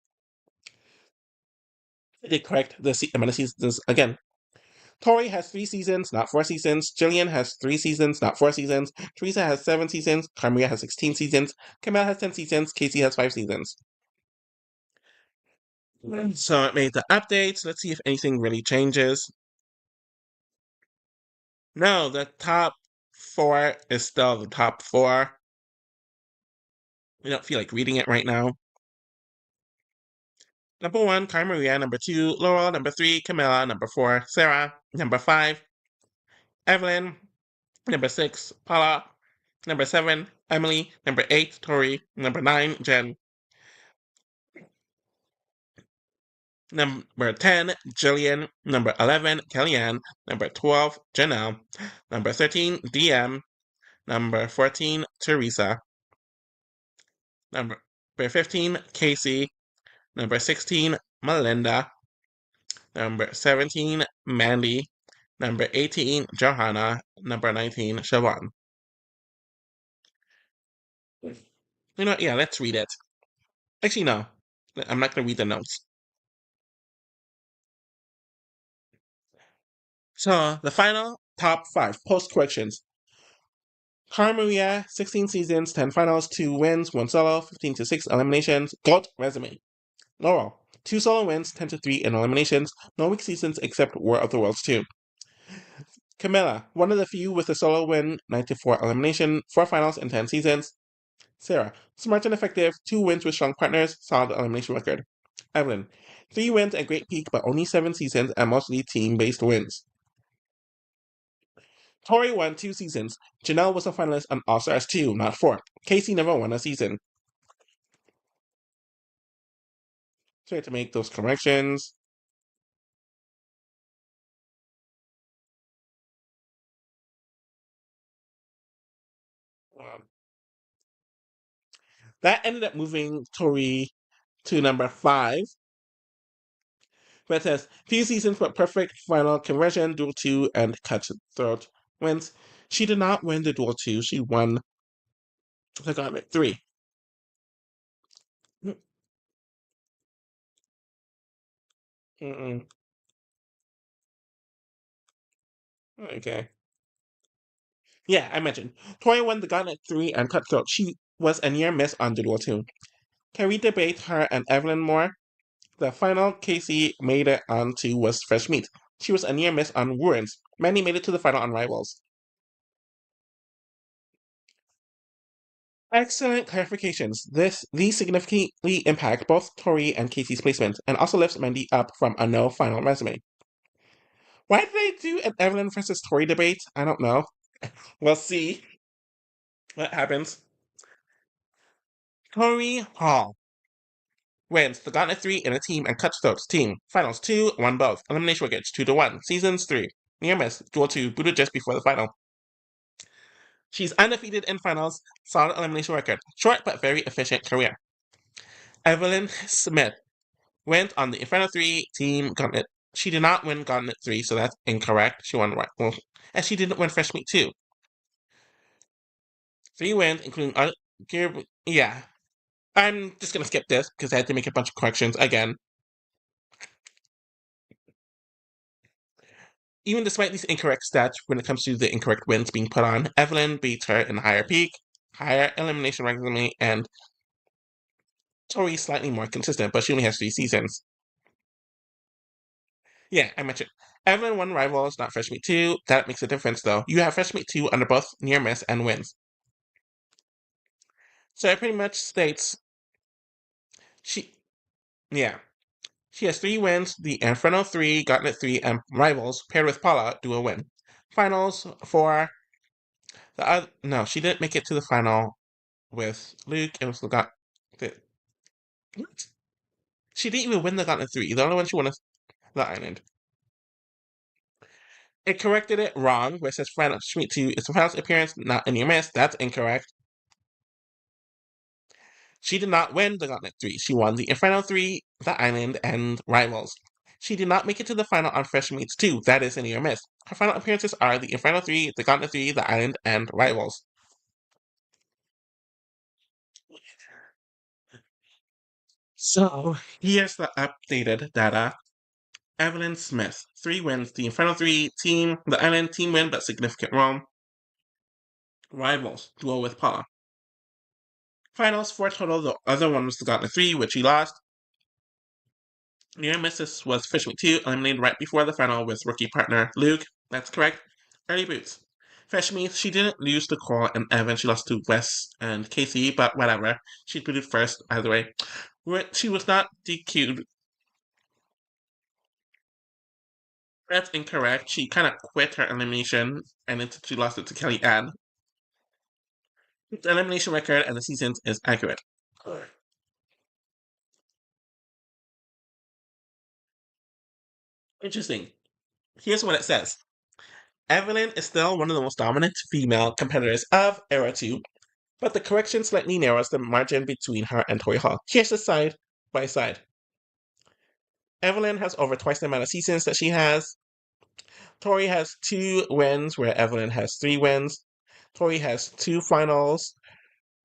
I did correct the amount of seasons again. Tori has 3 seasons, not 4 seasons. Jillian has 3 seasons, not 4 seasons. Teresa has 7 seasons. Carmeria has 16 seasons. Camille has 10 seasons. Casey has 5 seasons. So it made the updates. Let's see if anything really changes. No, the top 4 is still the top 4. I don't feel like reading it right now. Number 1, Carmeria. Number 2, Laurel. Number 3, Camilla. Number 4, Sarah. Number 5, Evelyn. Number 6, Paula. Number 7, Emily. Number 8, Tori. Number 9, Jen. Number 10, Jillian. Number 11, Kellyanne. Number 12, Janelle. Number 13, DM. Number 14, Teresa. Number 15, Casey. Number 16, Melinda. Number 17, Mandy. Number 18, Johanna. Number 19, Siobhan. You know, yeah, let's read it. Actually, no. I'm not going to read the notes. So, the final top 5 post corrections. Carmeria, 16 seasons, 10 finals, 2 wins, 1 solo, 15 to 6 eliminations. GOAT resume. Laurel, 2 solo wins, 10 to 3 in eliminations. No weak seasons except War of the Worlds 2. Camilla, one of the few with a solo win, 9 to 4 elimination, 4 finals in 10 seasons. Sarah, smart and effective, 2 wins with strong partners, solid elimination record. Evelyn. 3 wins and great peak, but only 7 seasons and mostly team-based wins. Tori won 2 seasons. Janelle was a finalist on All Stars 2, not 4. Casey never won a season. So I had to make those corrections. Um, that ended up moving Tori to number 5. But it says, few seasons but perfect final conversion, duel 2, and cutthroat wins. She did not win the duel 2. She won the gauntlet 3. Mm-mm. Okay. Yeah, I mentioned. Tori won the gauntlet 3 and cutthroat. She was a near miss on the duel 2. Can we debate her and Evelyn more? The final Casey made it on to was Fresh Meat. She was a near miss on Ruins. Mandy made it to the final on Rivals. Excellent clarifications. These significantly impact both Tori and Casey's placement, and also lifts Mandy up from a no final resume. Why did I do an Evelyn versus Tori debate? I don't know. We'll see what happens. Tori Hall wins the Gauntlet 3 in a team and Cutthroats team. Finals 2, won both. Elimination records 2-1. Seasons 3. Near miss, duel 2, booted just before the final. She's undefeated in finals, solid elimination record. Short but very efficient career. Evelyn Smith went on the Inferno 3 team Gauntlet. She did not win Gauntlet 3, so that's incorrect. She won right. Well, and she didn't win Fresh Meat 2. 3 wins, including yeah. I'm just gonna skip this because I had to make a bunch of corrections again. Even despite these incorrect stats, when it comes to the incorrect wins being put on, Evelyn beats her in higher peak, higher elimination regularly, and Tori slightly more consistent, but she only has 3 seasons. Yeah, I mentioned Evelyn won Rivals, not Fresh Meat 2. That makes a difference, though. You have Fresh Meat 2 under both near miss and wins. So it pretty much states she, yeah, she has 3 wins. The Inferno 3, Gauntlet 3, and Rivals paired with Paula do a win. Finals for the no, she didn't make it to the final with Luke. It was the what? She didn't even win the Gauntlet 3. The only one she won is the Island. It corrected it wrong, where it says Final Schmidt 2 is the finals appearance, not a near miss. That's incorrect. She did not win the Gauntlet 3. She won the Inferno 3, the Island, and Rivals. She did not make it to the final on Fresh Meats 2. That is a near miss. Her final appearances are the Inferno 3, the Gauntlet 3, the Island, and Rivals. So, here's the updated data. Evelyn Smith, 3 wins. The Inferno 3 team, the Island team win, but significant wrong. Rivals, duel with Paula. Finals, 4 total. The other one was the Gauntlet 3, which she lost. Near misses was Fishmeat 2, eliminated right before the final with rookie partner Luke. That's correct. Early boots. Fishmeat, she didn't lose to Cole and Evan. She lost to Wes and Casey, but whatever. She booted first, either way. She was not DQ'd. That's incorrect. She kind of quit her elimination, and then she lost it to Kelly Ann. The elimination record and the seasons is accurate. Interesting. Here's what it says. Evelyn is still one of the most dominant female competitors of Era 2, but the correction slightly narrows the margin between her and Tori Hall. Here's the side by side. Evelyn has over twice the amount of seasons that she has. Tori has 2 wins, where Evelyn has 3 wins. Tori has 2 finals,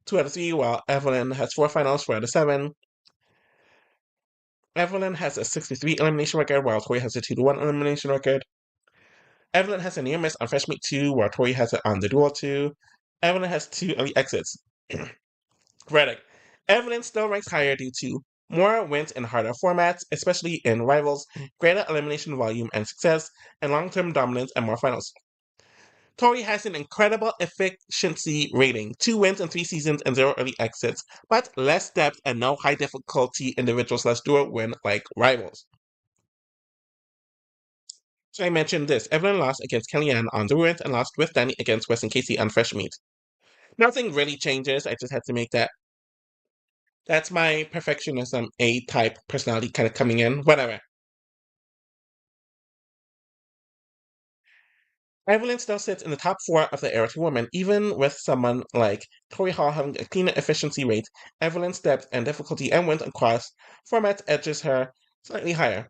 2 out of 3, while Evelyn has 4 finals, 4 out of 7. Evelyn has a 63 elimination record, while Tori has a 2-1 elimination record. Evelyn has a near miss on Fresh Meat 2, while Tori has it on the Duel 2. Evelyn has 2 early exits. Verdict. Evelyn still ranks higher due to more wins in harder formats, especially in Rivals, greater elimination volume and success, and long-term dominance and more finals. Tori has an incredible efficiency rating, 2 wins in 3 seasons and 0 early exits, but less depth and no high difficulty individual slash duo win like rivals. So I mentioned this. Evelyn lost against Kellyanne on the ruins and lost with Danny against Wes and Casey on fresh meat. Nothing really changes. I just had to make that. That's my perfectionism A type personality kind of coming in. Whatever. Evelyn still sits in the top 4 of the era to women, even with someone like Tori Hall having a cleaner efficiency rate. Evelyn's depth and difficulty and wins across formats edges her slightly higher.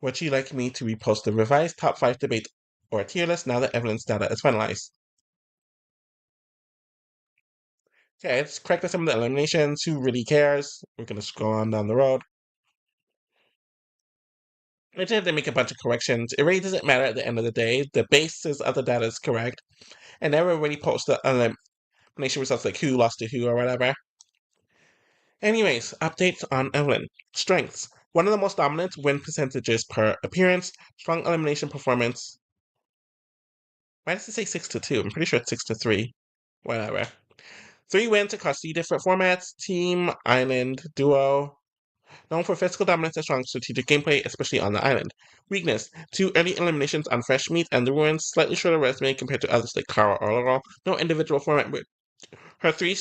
Would you like me to repost the revised top 5 debate or tier list now that Evelyn's data is finalized? Okay, let's correct some of the eliminations. Who really cares? We're going to scroll on down the road. I just had to make a bunch of corrections. It really doesn't matter at the end of the day. The basis of the data is correct. And never really post the elimination results like who lost to who or whatever. Anyways, updates on Evelyn. Strengths. One of the most dominant win percentages per appearance. Strong elimination performance. Why does it say 6-2? I'm pretty sure it's 6-3. Whatever. 3 wins across 3 different formats. Team, island, duo. Known for physical dominance and strong strategic gameplay, especially on the island. Weakness: 2 early eliminations on fresh meat and the ruins, slightly shorter resume compared to others like Kara or Laurel. No individual format, but her 3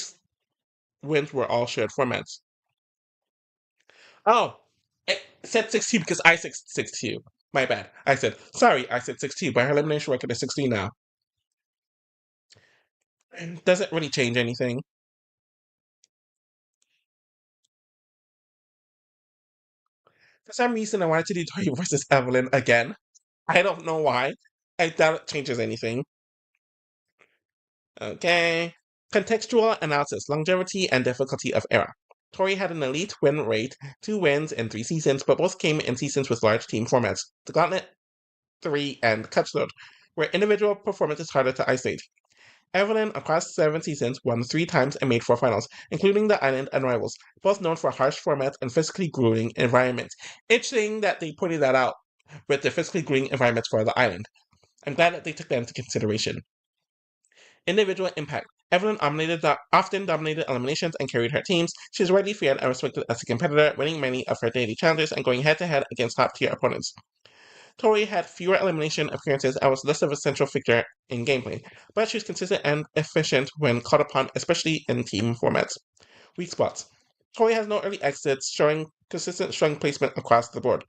wins were all shared formats. Oh, it said 16 because I said 16. My bad. I said 16, but her elimination record is 16 now. And doesn't really change anything. For some reason, I wanted to do Tori versus Evelyn again. I don't know why. I doubt it changes anything. Okay. Contextual analysis, longevity and difficulty of era. Tori had an elite win rate, 2 wins in 3 seasons, but both came in seasons with large team formats. The Gauntlet 3 and Touchstone, where individual performance is harder to isolate. Evelyn, across 7 seasons, won 3 times and made 4 finals, including the Island and Rivals, both known for harsh formats and physically grueling environments. Interesting that they pointed that out with the physically grueling environments for the Island. I'm glad that they took that into consideration. Individual impact. Evelyn often dominated eliminations and carried her teams. She is widely feared and respected as a competitor, winning many of her daily challenges and going head-to-head against top-tier opponents. Tori had fewer elimination appearances and was less of a central figure in gameplay, but she was consistent and efficient when called upon, especially in team formats. Weak spots. Tori has no early exits, showing consistent strong placement across the board.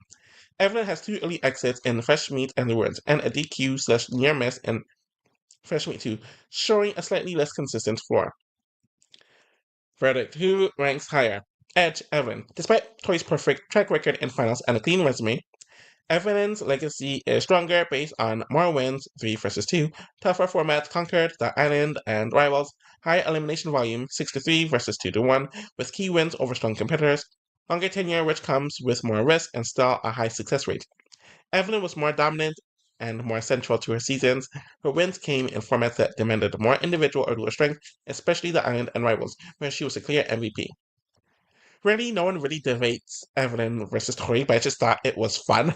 Evelyn has 2 early exits in Fresh Meat and the Woods, and a DQ slash near miss in Fresh Meat 2, showing a slightly less consistent floor. Verdict: who ranks higher? Edge, Evelyn. Despite Tori's perfect track record in finals and a clean resume, Evelyn's legacy is stronger based on more wins, 3 versus 2, tougher formats conquered, the island and rivals, high elimination volume, 6-3 versus 2-1, with key wins over strong competitors, longer tenure which comes with more risk and still a high success rate. Evelyn was more dominant and more central to her seasons. Her wins came in formats that demanded more individual or dual strength, especially the island and rivals, where she was a clear MVP. Really, no one really debates Evelyn versus Tori, but I just thought it was fun.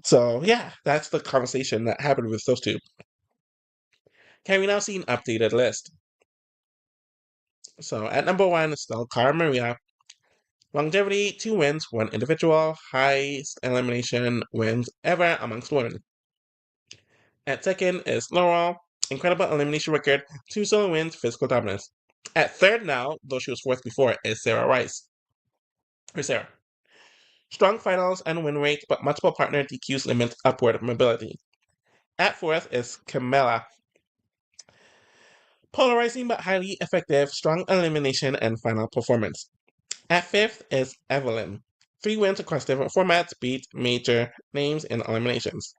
So, yeah, that's the conversation that happened with those two. Can we now see an updated list? So, at number 1 is still Cara Maria. Longevity, 2 wins, 1 individual, highest elimination wins ever amongst women. At second is Laurel. Incredible elimination record, 2 solo wins, physical dominance. At third now, though she was fourth before, is Sarah Rice. Or Sarah. Strong finals and win rate, but multiple partner DQs limit upward mobility. At fourth is Camilla. Polarizing but highly effective, strong elimination and final performance. At fifth is Evelyn. 3 wins across different formats, beat major names in eliminations.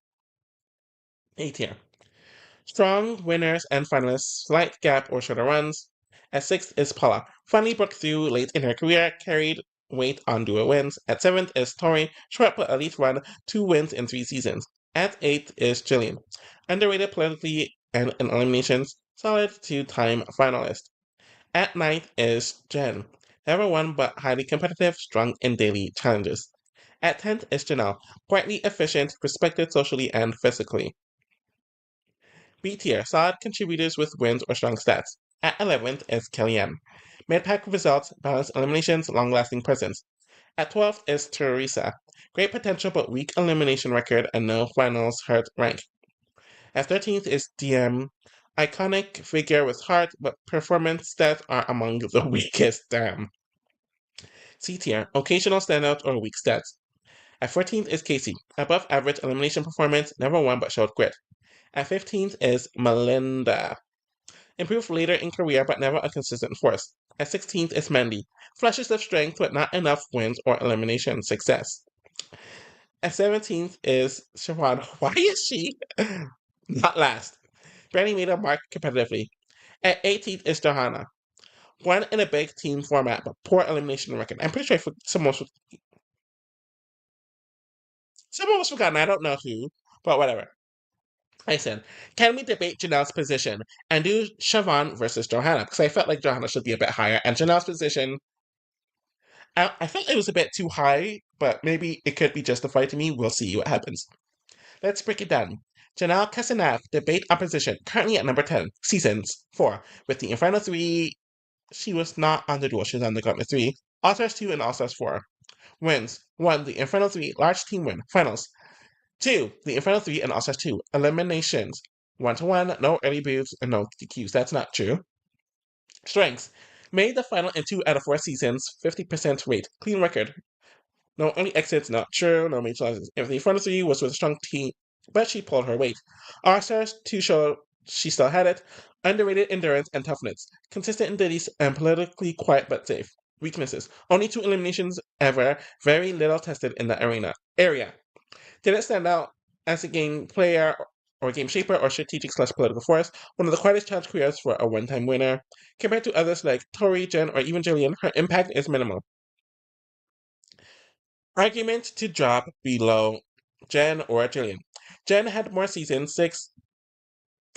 A tier. Strong winners and finalists, slight gap or shorter runs. At sixth is Paula. Finally broke through late in her career, carried weight on duo wins. At seventh is Tori. Short but elite run, 2 wins in 3 seasons. At eighth is Jillian. Underrated politically and in eliminations, solid 2-time finalist. At ninth is Jen. Never won but highly competitive, strong in daily challenges. At 10th is Janelle. Quietly efficient, respected socially and physically. B tier, solid contributors with wins or strong stats. At 11th is Kellyanne. Mid-pack results, balanced eliminations, long-lasting presence. At 12th is Teresa. Great potential but weak elimination record and no finals hurt rank. At 13th is DM. Iconic figure with heart, but performance stats are among the weakest. Damn. C tier, occasional standout or weak stats. At 14th is Casey. Above average elimination performance, never won but showed grit. At 15th is Melinda. Improved later in career but never a consistent force. At 16th is Mandy. Flashes of strength but not enough wins or elimination success. At 17th is Siobhan. Why is she not last? Barely made a mark competitively. At 18th is Johanna. Won in a big team format but poor elimination record. I'm pretty sure someone was forgotten. I don't know who, but whatever. I said, can we debate Janelle's position and do Siobhan versus Johanna? Because I felt like Johanna should be a bit higher, and Janelle's position, I felt it was a bit too high, but maybe it could be justified to me. We'll see what happens. Let's break it down. Janelle Casanev debate opposition, currently at number 10, seasons 4, with the Inferno 3. She was not on the duel, she was on the Gauntlet 3. All Stars 2 and All Stars 4. Wins 1, the Inferno 3, large team win. Finals 2, the Inferno 3 and All Stars 2. Eliminations 1-1, no early boots, and no DQs. That's not true. Strengths made the final in 2 out of 4 seasons, 50% rate. Clean record. No early exits, not true. No major losses. If the Inferno 3 was with a strong team, but she pulled her weight. All Stars 2 showed she still had it. Underrated endurance and toughness. Consistent in duties and politically quiet but safe. Weaknesses. Only 2 eliminations ever. Very little tested in the area. Didn't stand out as a game player or game shaper or strategic/political force. One of the quietest challenge careers for a one-time winner. Compared to others like Tori, Jen, or even Jillian, her impact is minimal. Argument to drop below Jen or Jillian. Jen had more seasons, 6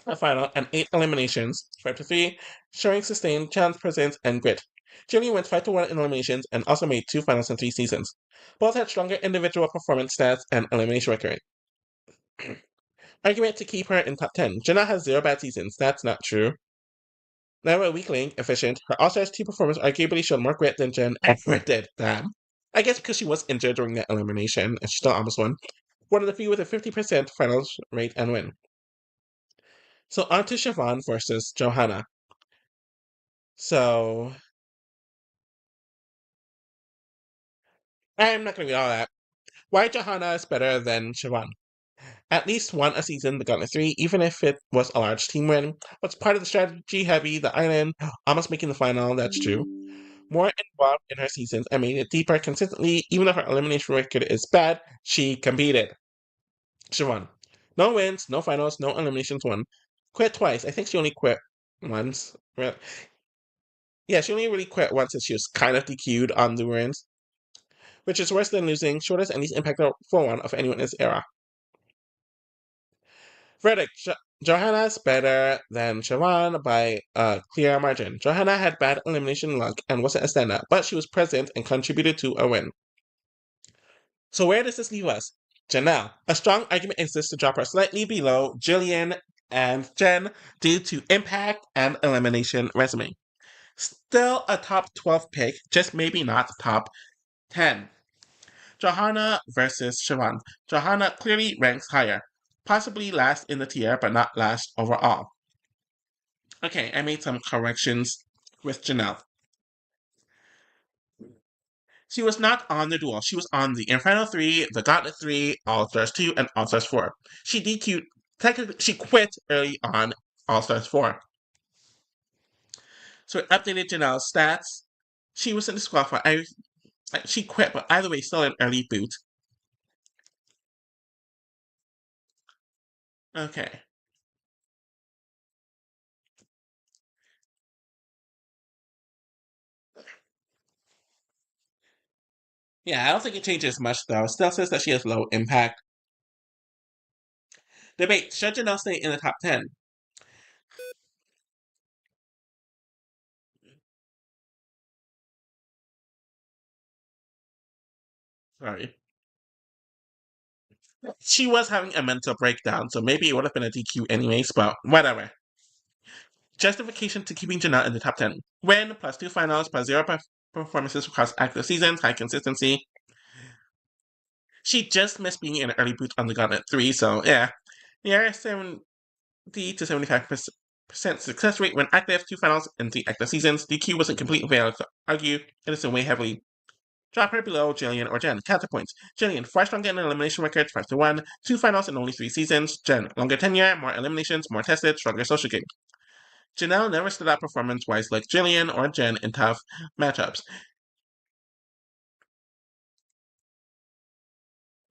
a final, and 8 eliminations, 5-3, showing sustained challenge presence and grit. Jillian went 5-1 in eliminations and also made 2 finals in 3 seasons. Both had stronger individual performance stats and elimination record. Argument to keep her in top 10. Jenna has 0 bad seasons. That's not true. Never a weak link, efficient. Her All-Stars 2 performance arguably showed more grit than Jen ever did. Damn. I guess because she was injured during that elimination, and she still almost won. One of the few with a 50% finals rate and win. So on to Siobhan versus Johanna. So I'm not gonna read all that. Why Johanna is better than Siobhan? At least won a season, the Gauntlet 3, even if it was a large team win. Was part of the strategy heavy, the island, almost making the final, that's true. More involved in her seasons and made it deeper consistently, even though her elimination record is bad, she competed. She won. No wins, no finals, no eliminations won. Quit twice. I think she only quit once. Yeah, she only really quit once and she was kind of DQ'd on the wins, which is worse than losing shortest and least impactful one of anyone in this era. Verdict. Johanna's better than Siobhan by a clear margin. Johanna had bad elimination luck and wasn't a standout, but she was present and contributed to a win. So where does this leave us? Janelle. A strong argument exists to drop her slightly below Jillian and Jen due to impact and elimination resume. Still a top 12 pick, just maybe not top 10. Johanna versus Siobhan. Johanna clearly ranks higher. Possibly last in the tier, but not last overall. Okay, I made some corrections with Janelle. She was not on the duel. She was on the Inferno 3, the Gauntlet 3, All Stars 2, and All Stars 4. She DQ'd, technically, she quit early on All Stars 4. So it updated Janelle's stats. She wasn't disqualified. She quit, but either way, still an early boot. Okay. Yeah, I don't think it changes much, though. It still says that she has low impact. Debate. Should Janelle stay in the top 10? Sorry. She was having a mental breakdown, so maybe it would have been a DQ anyways, but whatever. Justification to keeping Janelle in the top 10. Win, plus 2 finals, plus 0 performances across active seasons, high consistency. She just missed being in an early boot on the Gauntlet 3, so yeah. Yeah, 70 to 75% success rate when active, 2 finals and 3 active seasons. DQ wasn't completely valid to argue. It is in way heavily. Drop her below Jillian or Jen. Counterpoints. Jillian, far stronger in elimination records, 5 to 1, 2 finals in only 3 seasons. Jen, longer tenure, more eliminations, more tested, stronger social game. Janelle never stood out performance wise like Jillian or Jen in tough matchups.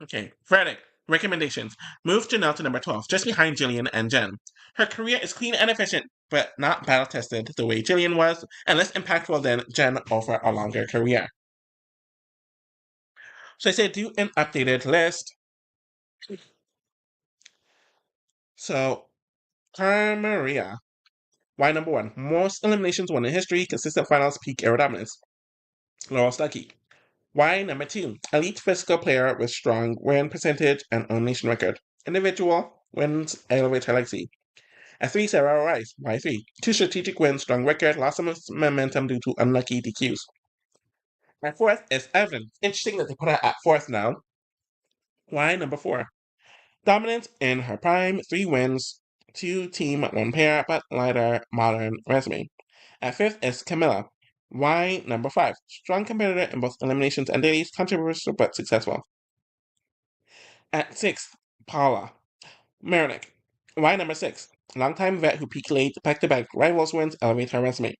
Okay, verdict. Recommendations. Move Janelle to number 12, just behind Jillian and Jen. Her career is clean and efficient, but not battle tested the way Jillian was, and less impactful than Jen over a longer career. So I say do an updated list. So, Maria. Why number 1? Most eliminations won in history, consistent finals, peak era dominance. Laurel Stuckey. Why number 2? Elite physical player with strong win percentage and elimination record. Individual wins elevate her legacy. At 3, Sarah Rice. Why 3? 2 strategic wins, strong record, lost some momentum due to unlucky DQs. At 4th is Evan. Interesting that they put her at 4th now. Why number 4? Dominance in her prime, 3 wins, 2 team, 1 pair, but lighter modern resume. At 5th is Camilla. Why number 5? Strong competitor in both eliminations and dailies, controversial but successful. At 6th, Paula. Marinick. Why number 6? Longtime vet who peaked late, back-to-back rivals wins, elevate her resume.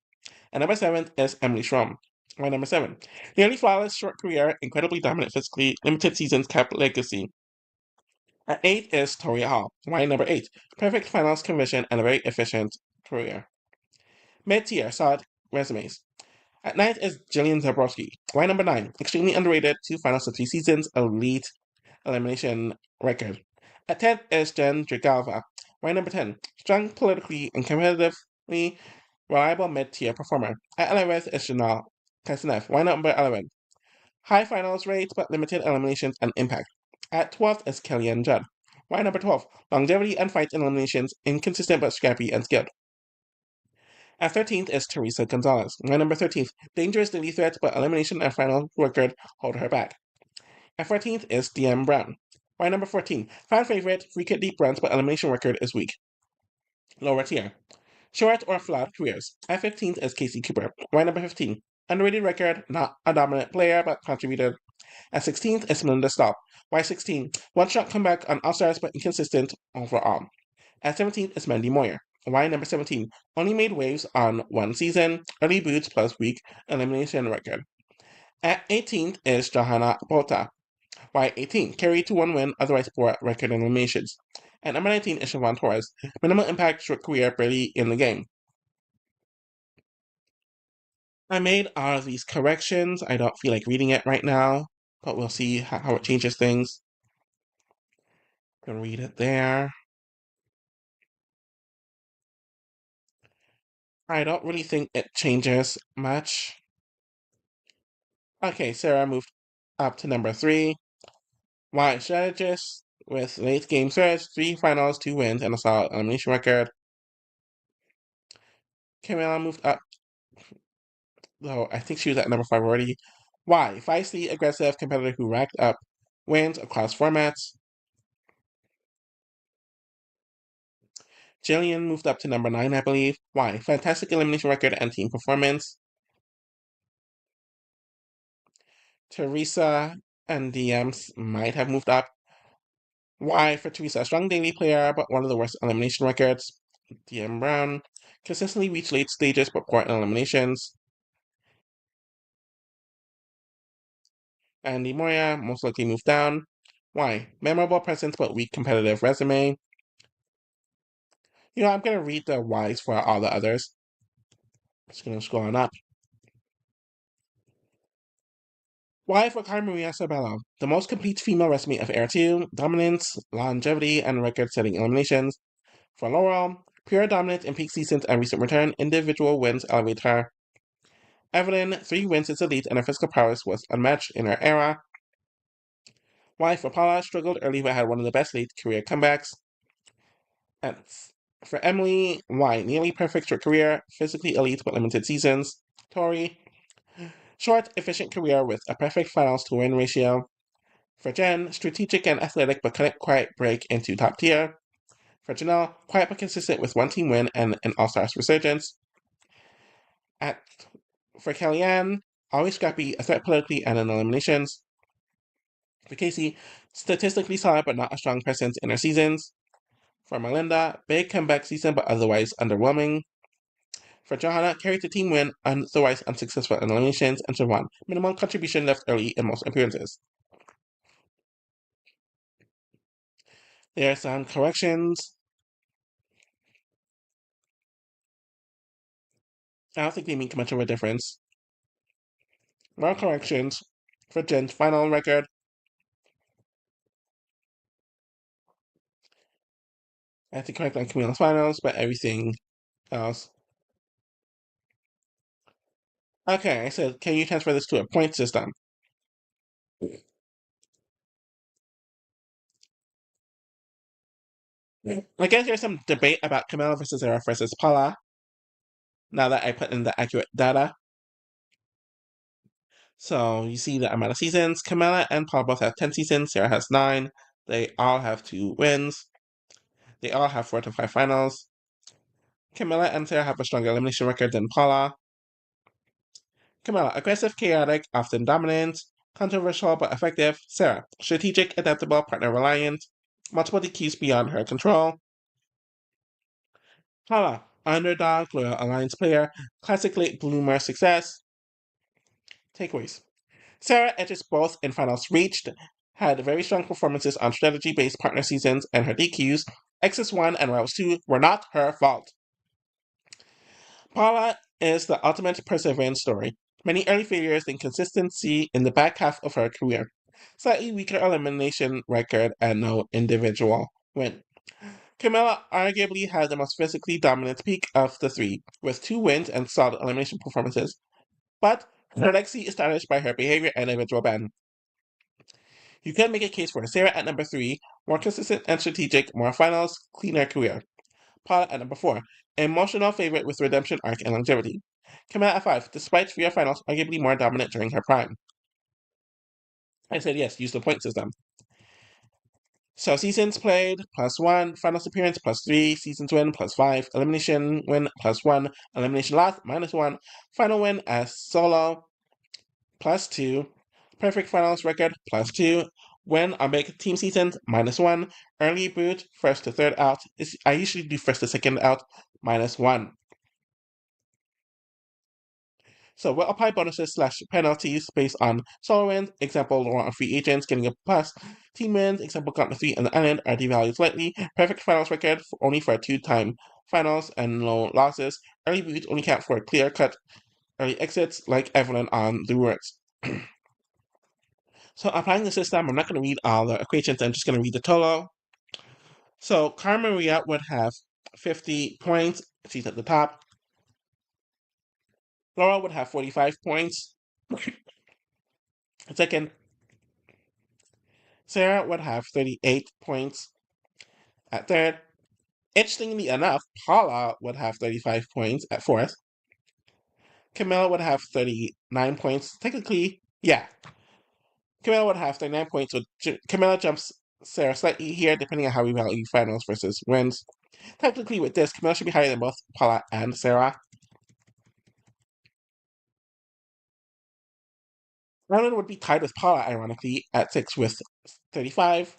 And number 7 is Emily Schramm. Why number 7? Nearly flawless, short career, incredibly dominant physically, limited seasons, kept legacy. At 8 is Toria Hall. Why number 8? Perfect finals conversion and a very efficient career. Mid-tier, solid resumes. At 9th is Jillian Zabrowski. Why number 9? Extremely underrated, 2 finals to 3 seasons, elite elimination record. At 10th is Jen Drigalva. Why number 10? Strong politically and competitively reliable mid-tier performer. At 11th is Janelle Kasanev. Why number 11? High finals rate but limited eliminations and impact. At 12th is Kellyanne Judd. Why number 12? Longevity and fight eliminations, inconsistent but scrappy and skilled. At 13th is Teresa Gonzalez. Why number 13th? Dangerous daily threat but elimination and final record hold her back. At 14th is DM Brown. Why number 14? Fan favorite, frequent deep runs but elimination record is weak. Lower tier. Short or flat careers. At 15th is Casey Cooper. Why number 15? Underrated record, not a dominant player but contributed. At 16th is Melinda Staub. Why 16? One shot comeback on All Stars but inconsistent overall. At 17th is Mandy Moyer. Why number 17? Only made waves on 1 season, early boots plus weak elimination record. At 18th is Johanna Bota. Why 18? Carry to 1 win, otherwise poor record eliminations. At number 19 is Siobhan Torres. Minimal impact, short career, barely in the game. I made all of these corrections. I don't feel like reading it right now, but we'll see how it changes things. You can read it there. I don't really think it changes much. Okay, Sarah moved up to number 3. Why strategist with late game surge, 3 finals, 2 wins, and a solid elimination record. Camilla moved up, though I think she was at number 5 already. Why? Feisty, aggressive competitor who racked up wins across formats. Jillian moved up to number 9, I believe. Why? Fantastic elimination record and team performance. Teresa and DMs might have moved up. Why? For Teresa, a strong daily player, but one of the worst elimination records. DM Brown consistently reached late stages, but poor in eliminations. Andy Moya most likely moved down. Why? Memorable presence, but weak competitive resume. I'm going to read the whys for all the others. Just going to scroll on up. Why for Maria Sabello? The most complete female resume of Air 2, dominance, longevity, and record-setting eliminations. For Laurel, pure dominance in peak seasons and recent return, individual wins elevate her. Evelyn, 3 wins as elite and her physical prowess was unmatched in her era. Y for Paula, struggled early but had one of the best late career comebacks. And for Emily, Y, nearly perfect for career, physically elite but limited seasons. Tori, short, efficient career with a perfect finals to win ratio. For Jen, strategic and athletic but couldn't quite break into top tier. For Janelle, quiet but consistent with one team win and an All-Stars resurgence. For Kellyanne, always scrappy, a threat politically and in eliminations. For Casey, statistically solid but not a strong presence in her seasons. For Melinda, big comeback season but otherwise underwhelming. For Johanna, carried the team win, otherwise unsuccessful in eliminations. And Siobhan, minimal contribution left early in most appearances. There are some corrections. I don't think they make much of a difference. More corrections for Jen's final record. I have to correct on Camila's finals, but everything else. Okay, I said, can you transfer this to a point system? I guess there's some debate about Camila versus Sarah versus Paula, now that I put in the accurate data. So you see the amount of seasons. Camila and Paula both have 10 seasons. Sarah has 9. They all have 2 wins. They all have 4 to 5 finals. Camila and Sarah have a stronger elimination record than Paula. Camila, aggressive, chaotic, often dominant, controversial but effective. Sarah, strategic, adaptable, partner reliant, multiple DQs beyond her control. Paula, underdog, loyal alliance player, classic late bloomer success. Takeaways. Sarah edges both in finals reached, had very strong performances on strategy-based partner seasons, and her DQs, X's 1 and Rivals 2, were not her fault. Paula is the ultimate perseverance story. Many early failures and consistency in the back half of her career. Slightly weaker elimination record and no individual win. Camilla arguably had the most physically dominant peak of the 3, with 2 wins and solid elimination performances. But her legacy is tarnished by her behavior and individual ban. You can make a case for Sarah at number 3, more consistent and strategic, more finals, cleaner career. Paula at number 4, emotional favorite with redemption arc and longevity. Camilla at 5, despite 3 finals, arguably more dominant during her prime. I said yes, use the point system. So seasons played, +1, finals appearance, +3, seasons win, +5, elimination win, +1, elimination loss, -1, final win as solo, +2, perfect finals record, +2, win on big team seasons, -1, early boot, first to third out, I usually do first to second out, -1. So we'll apply bonuses / penalties based on solo wins, example, Laura on free agents getting a plus, team wins, example, got the 3 on the island are devalued slightly, perfect finals record only for a 2-time finals and no losses, early boots only count for clear-cut early exits like Evelyn on the words. So applying the system, I'm not going to read all the equations, I'm just going to read the total. So Cara Maria would have 50 points, she's at the top. Laura would have 45 points. Second, Sarah would have 38 points at third. Interestingly enough, Paula would have 35 points at fourth. Camilla would have 39 points. Technically, yeah. Camilla would have 39 points, so Camilla jumps Sarah slightly here, depending on how we value finals versus wins. Technically, with this, Camilla should be higher than both Paula and Sarah. Ronan would be tied with Paula, ironically, at 6 with 35.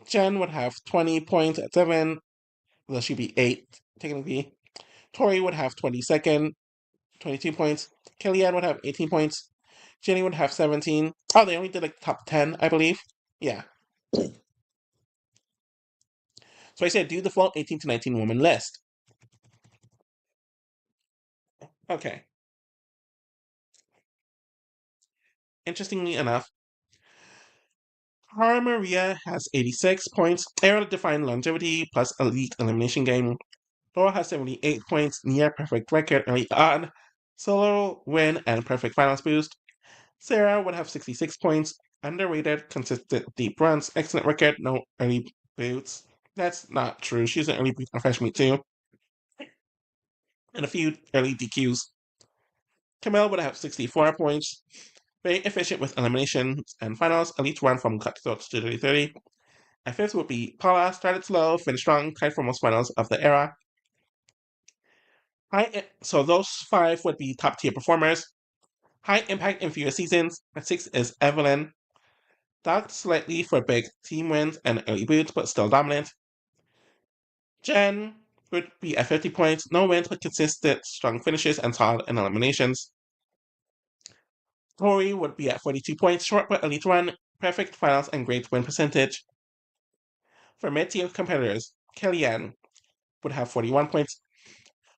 Jen would have 20 points at 7. Well, she'd be 8, technically. Tori would have 22nd, 22 points. Kellyanne would have 18 points. Jenny would have 17. Oh, they only did like top 10, I believe. Yeah. So I said do the full 18 to 19 woman list. Okay. Interestingly enough, Cara Maria has 86 points, era-defined longevity plus elite elimination game. Laura has 78 points, near perfect record early on, solo win and perfect finals boost. Sarah would have 66 points, Underrated, consistent deep runs, excellent record, no early boots. That's not true. She's an early boot on Fresh Meat too, and a few early DQs. Camille would have 64 points. Very efficient with eliminations and finals. Elite run from cutthroats to 30-30. And fifth would be Paula. Started slow, finished strong, tied for most finals of the era. So those five would be top tier performers. High impact in fewer seasons. At six is Evelyn. Docked slightly for big team wins and early boots, but still dominant. Jen would be at 50 points. No wins, but consistent, strong finishes and solid in eliminations. Tori would be at 42 points. Short but elite run. Perfect finals and great win percentage. For mid-tier competitors, Kellyanne would have 41 points.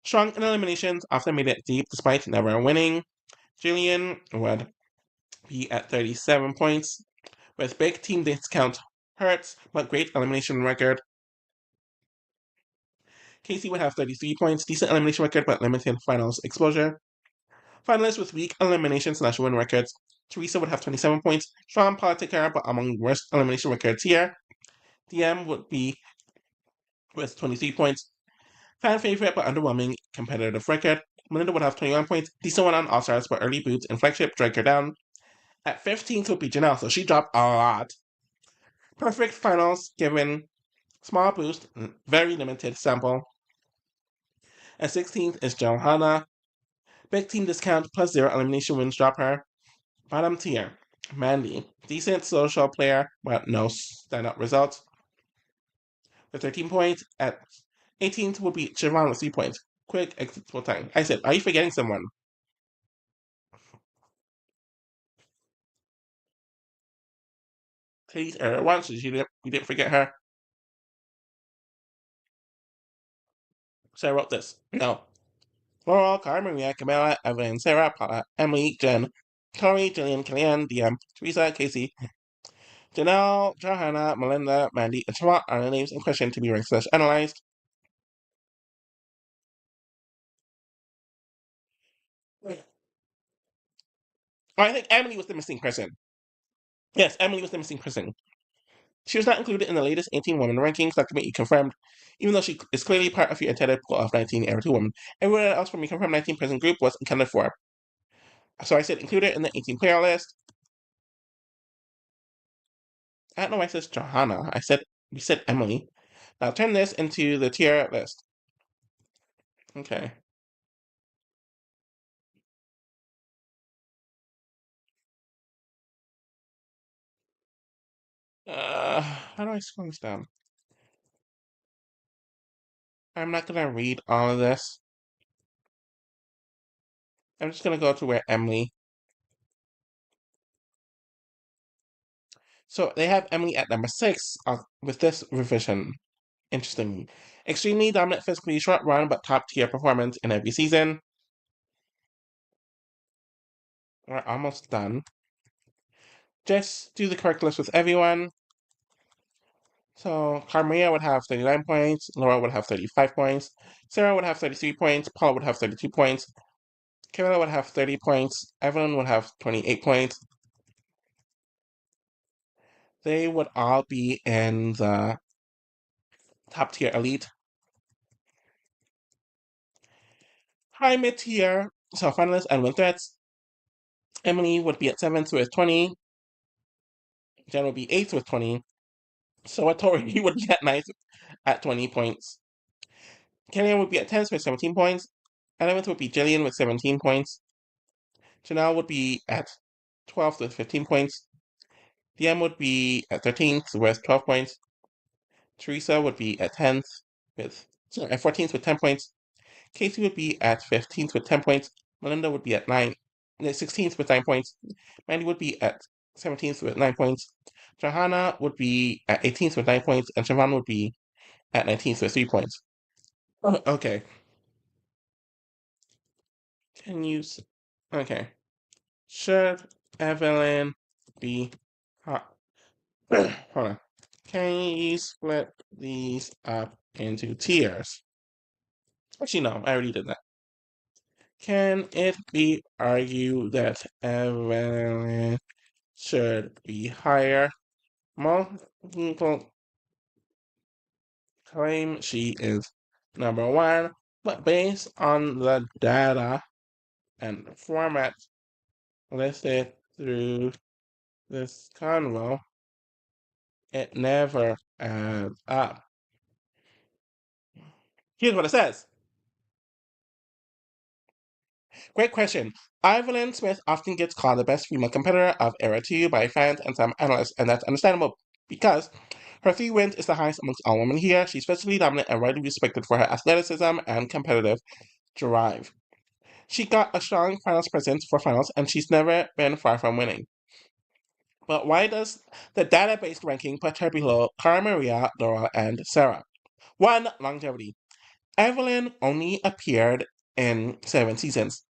Strong in eliminations, often made it deep despite never winning. Jillian would be at 37 points. With big team discount hurts, but great elimination record. Casey would have 33 points, decent elimination record, but limited finals exposure. Finalists with weak elimination/win records. Teresa would have 27 points, strong politica, but among worst elimination records here. DM would be with 23 points. Fan favorite but underwhelming competitive record. Melinda would have 21 points, decent one on All Stars, but early boots and flagship drag her down. At 15th would be Janelle, so she dropped a lot. Perfect finals given small boost, very limited sample. At 16th is Johanna. Big team discount plus 0 elimination wins drop her. Bottom tier, Mandy. Decent social player, but no standout results. With 13 points. At 18th will be Siobhan with 3 points. Quick exit full time. I said, are you forgetting someone? Please, everyone, so you didn't forget her. So I wrote this. No. Laurel, Cara Maria, Camilla, Evelyn, Sarah, Paula, Emily, Jen, Tori, Jillian, Kellyanne, DM, Teresa, Casey, Janelle, Johanna, Melinda, Mandy, and Siobhan are the names in question to be ranked/analyzed. Oh, I think Emily was the missing person. Yes, Emily was the missing person. She was not included in the latest 18 women rankings document you confirmed, even though she is clearly part of your intended pool of 19 Era 2 women. Everyone else from your confirmed 19 person group was accounted for. So I said included in the 18 player list. I don't know why it says Johanna. We said Emily. Now turn this into the tier list. Okay. How do I scroll this down? I'm not gonna read all of this. I'm just gonna go to where Emily. So they have Emily at number 6 with this revision. Interesting. Extremely dominant physically, short run, but top tier performance in every season. We're almost done. Just do the correct list with everyone. So Carmaria would have 39 points, Laura would have 35 points, Sarah would have 33 points, Paula would have 32 points, Camilla would have 30 points, Evelyn would have 28 points. They would all be in the top tier elite. High mid tier, so finalists and win threats. Emily would be at 7th with 20. Jen would be 8th with 20. So Tori would be at 9th at 20 points. Kellyanne would be at 10th with 17 points. 11th would be Jillian with 17 points. Janelle would be at 12th with 15 points. DM would be at 13th with 12 points. Teresa would be at 10th at 14th with 10 points. Casey would be at 15th with 10 points. Melinda would be at 16th with 9 points. Mandy would be at 17th with 9 points. Johanna would be at 18th with 9 points. And Siobhan would be at 19th with 3 points. Oh, okay. Okay. Should Evelyn be hot? Hold on. Can you split these up into tiers? Actually, no, I already did that. Can it be argued that Evelyn should be higher. Most people claim she is number one, but based on the data and format listed through this convo, it never adds up. Here's what it says. Great question. Evelyn Smith often gets called the best female competitor of Era 2 by fans and some analysts, and that's understandable because her 3 wins is the highest amongst all women here. She's physically dominant and widely respected for her athleticism and competitive drive. She got a strong finals presence for finals, and she's never been far from winning. But why does the database ranking put her below Cara Maria, Laura, and Sarah? 1. Longevity. Evelyn only appeared in 7 seasons,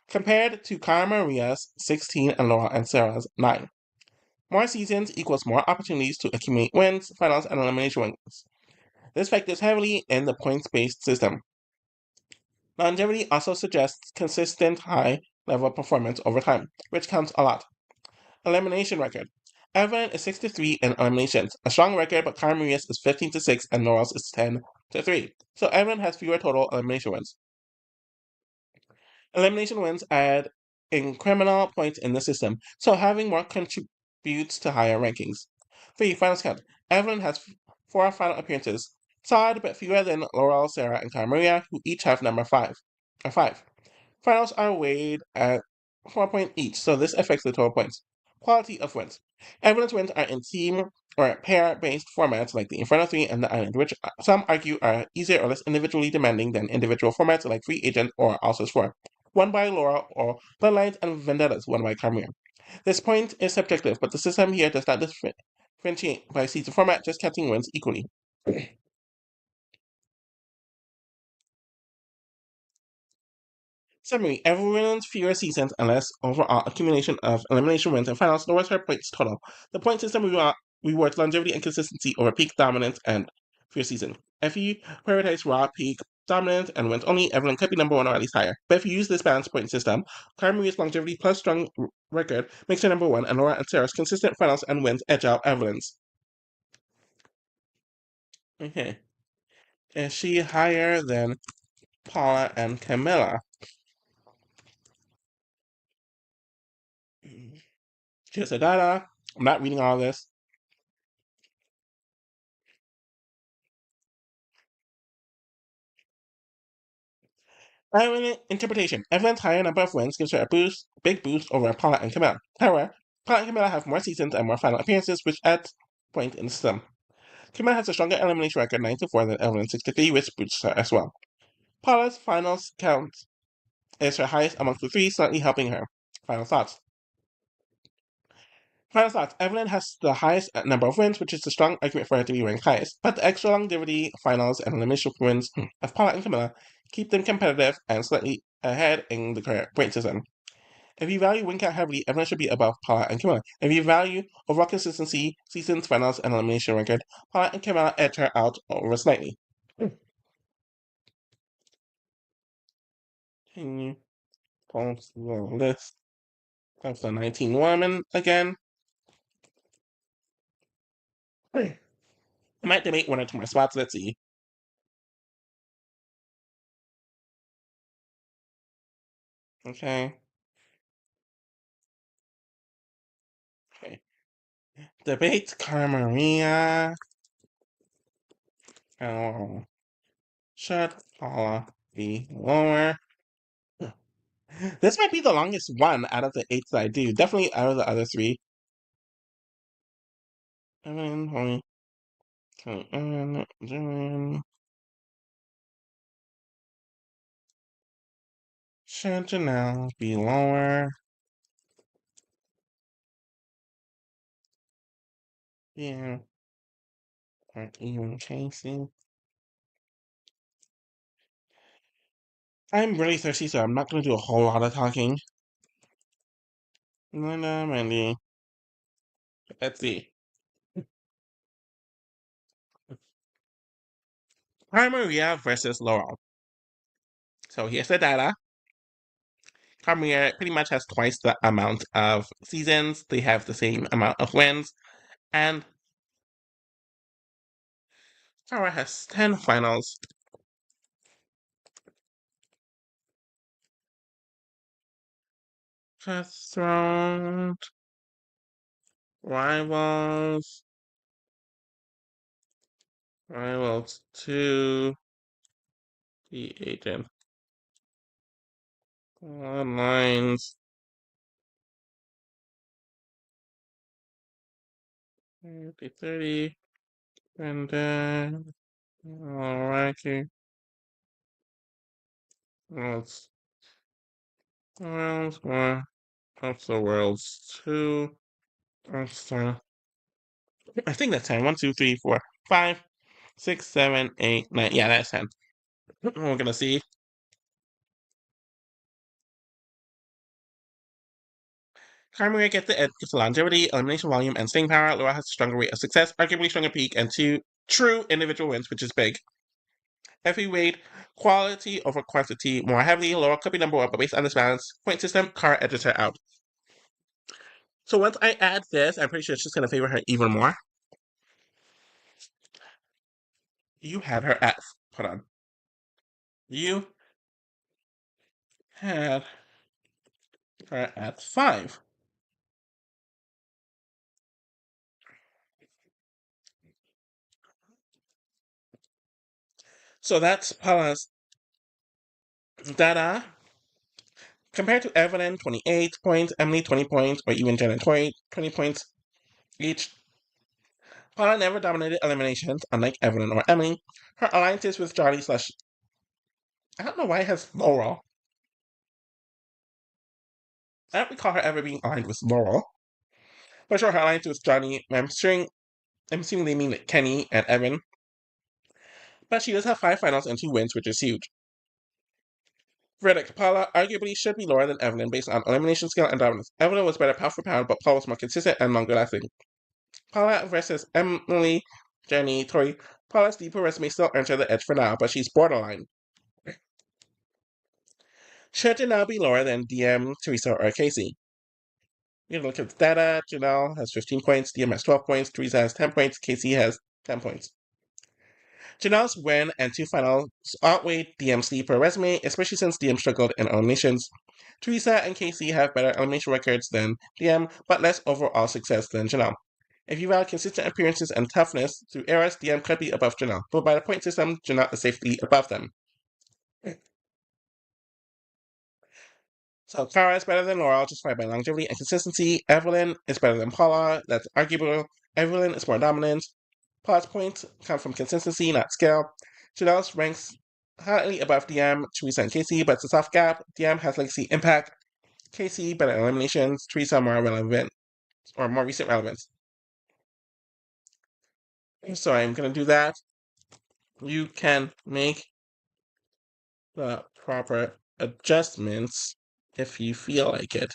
compared to Cara Maria's 16 and Laura and Sarah's 9. More seasons equals more opportunities to accumulate wins, finals, and elimination wins. This factors heavily in the points-based system. Longevity also suggests consistent high-level performance over time, which counts a lot. Elimination record. Evelyn is 6-3 in eliminations, a strong record, but Cara Maria's is 15-6 and Laura's is 10-3. So Evelyn has fewer total elimination wins. Elimination wins add incremental points in the system, so having more contributes to higher rankings. 3. Finals count. Evelyn has 4 final appearances, tied but fewer than Laurel, Sarah, and Cara Maria, who each have number 5. Or 5. Finals are weighed at 4 points each, so this affects the total points. Quality of wins. Evelyn's wins are in team or pair-based formats like the Inferno 3 and the Island, which some argue are easier or less individually demanding than individual formats like Free Agent or Alsa's 4. Won by Laura, or Bloodlines and Vendettas, won by Carmere. This point is subjective, but the system here does not differentiate by season format, just counting wins equally. Summary. Everyone's fewer seasons and less overall accumulation of elimination wins and finals lowers her points total. The point system rewards longevity and consistency over peak dominance and fewer season. If you prioritize raw peak dominance and wins only, Evelyn could be number one or at least higher. But if you use this balanced point system, Cara Maria's longevity plus strong record makes her number one, and Laura and Sarah's consistent finals and wins edge out Evelyn's. Okay. Is she higher than Paula and Camilla? Here's the data. I'm not reading all this. Interpretation. Evelyn's higher number of wins gives her a big boost over Paula and Camilla. However, Paula and Camilla have more seasons and more final appearances, which adds point in the system. Camilla has a stronger elimination record 9-4 than Evelyn 6-3, which boosts her as well. Paula's finals count is her highest amongst the 3, slightly helping her. Final thoughts. Final thoughts. Evelyn has the highest number of wins, which is a strong argument for her to be ranked highest, but the extra longevity, finals, and elimination wins of Paula and Camilla keep them competitive and slightly ahead in the current point system. If you value win count heavily, Evelyn should be above Paula and Camilla. If you value overall consistency, seasons, finals, and elimination record, Paula and Camilla edge her out over slightly. Can you post the list of the 19 women again? I might debate 1 or 2 more spots. Let's see. Okay. Okay. Debate Cara Maria. Oh, should Paula be lower? This might be the longest one out of the 8 that I do. Definitely out of the other 3. Evelyn, Holly, Joanne. Should Janelle be lower? Yeah. Or even Casey? I'm really thirsty, so I'm not going to do a whole lot of talking. Linda, Mandy. Let's see. Cara Maria versus Laurel. So here's the data. Premier pretty much has twice the amount of seasons. They have the same amount of wins. And Kara has 10 finals. First round. Rivals. Rivals 2. The agent. Lines. 30. And then. Alrighty. Worlds. Worlds 1. Up the Worlds 2. That's I think that's 10. 1, 2, 3, 4, 5, 6, 7, 8, 9. Yeah, that's 10. We're gonna see. Carmaria gets the edge with longevity, elimination volume, and staying power. Laura has a stronger rate of success, arguably stronger peak, and 2 true individual wins, which is big. Heavyweight, quality over quantity more heavily. Laura could be number 1, but based on this balance point system, Cara edges her out. So once I add this, I'm pretty sure it's just gonna favor her even more. You had her at, hold on. You had her at 5. So that's Paula's data. Compared to Evelyn, 28 points, Emily, 20 points, or even Jen and Tori, 20 points each. Paula never dominated eliminations, unlike Evelyn or Emily. Her alliances with Johnny slash... I don't know why it has Laurel. I don't recall her ever being aligned with Laurel. But sure, her alliance with Johnny, I'm assuming they mean like Kenny and Evan. But she does have 5 finals and 2 wins, which is huge. Verdict: Paula arguably should be lower than Evelyn based on elimination skill and dominance. Evelyn was better pound for pound, but Paula was more consistent and longer lasting. Paula versus Emily, Jenny, Tori. Paula's deeper resume still earns her the edge for now, but she's borderline. Should Janelle be lower than DM, Teresa, or Casey? You look at the data. Janelle has 15 points, DM has 12 points, Teresa has 10 points, Casey has 10 points. Janelle's win and 2 finals outweighed DM's deeper resume, especially since DM struggled in eliminations. Teresa and Casey have better elimination records than DM, but less overall success than Janelle. If you value consistent appearances and toughness through eras, DM could be above Janelle, but by the point system, Janelle is safely above them. So Cara is better than Laurel, justified by longevity and consistency. Evelyn is better than Paula, that's arguable. Evelyn is more dominant. Paula's points come from consistency, not skill. Janelle's ranks highly above DM, Teresa, and Casey, but it's a soft gap. DM has legacy impact. Casey better eliminations. Teresa more relevant, or more recent relevance. So I'm gonna do that. You can make the proper adjustments if you feel like it.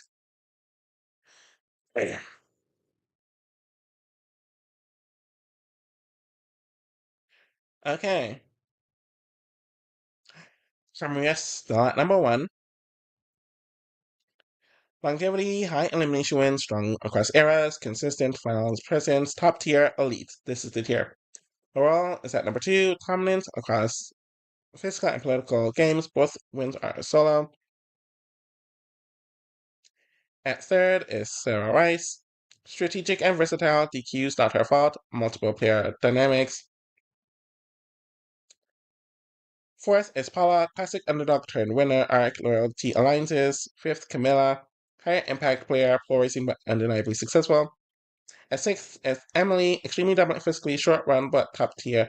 Okay. Samria still at number 1. Longevity, high elimination wins, strong across eras, consistent finals presence, top tier, elite. This is the tier. Laurel is at number 2. Dominance across physical and political games. Both wins are solo. At 3rd is Sarah Rice. Strategic and versatile, DQs not her fault, multiple player dynamics. 4th is Paula, classic underdog turned winner, arc, loyalty alliances. 5th, Camilla, higher impact player, polarizing but undeniably successful. At 6th is Emily, extremely dominant physically, short run but top tier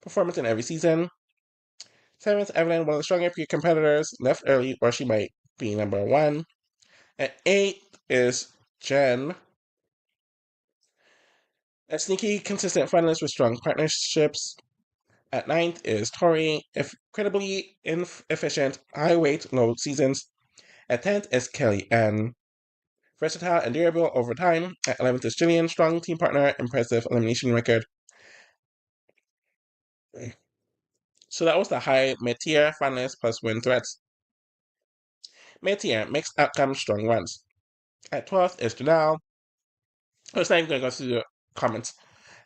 performance in every season. 7th, Evelyn, one of the stronger peer competitors, left early or she might be number 1. At 8th is Jen, a sneaky, consistent finalist with strong partnerships. At 9th is Tori, incredibly inefficient, high weight, low seasons. At 10th is Kelly Ann, versatile and durable over time. At 11th is Jillian, strong team partner, impressive elimination record. So that was the high mid-tier finalists plus win threats. Mid-tier, mixed outcomes, strong runs. At 12th is Janelle. Oh, it's not even going to go through the comments.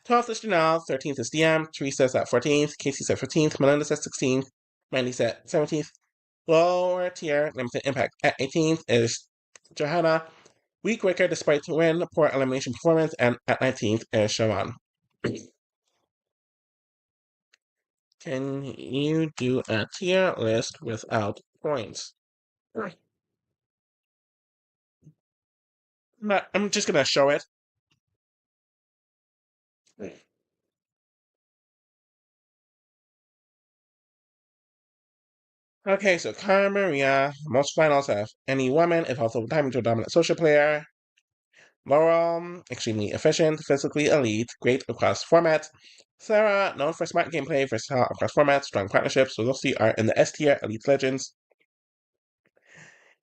12th is Janelle, 13th is DM, Teresa's at 14th, Casey's at 15th, Melinda's at 16th, Mandy's at 17th. Lower tier, limited impact. At 18th is Johanna, weak wicker despite the win, poor elimination performance, and at 19th is Sharon. Can you do a tier list without points? I'm just gonna show it. Okay, so Cara Maria, most finals have any woman, is also time to a dominant social player. Laurel, extremely efficient, physically elite, great across formats. Sarah, known for smart gameplay, versatile across formats, strong partnerships, so those three are in the S tier, elite legends.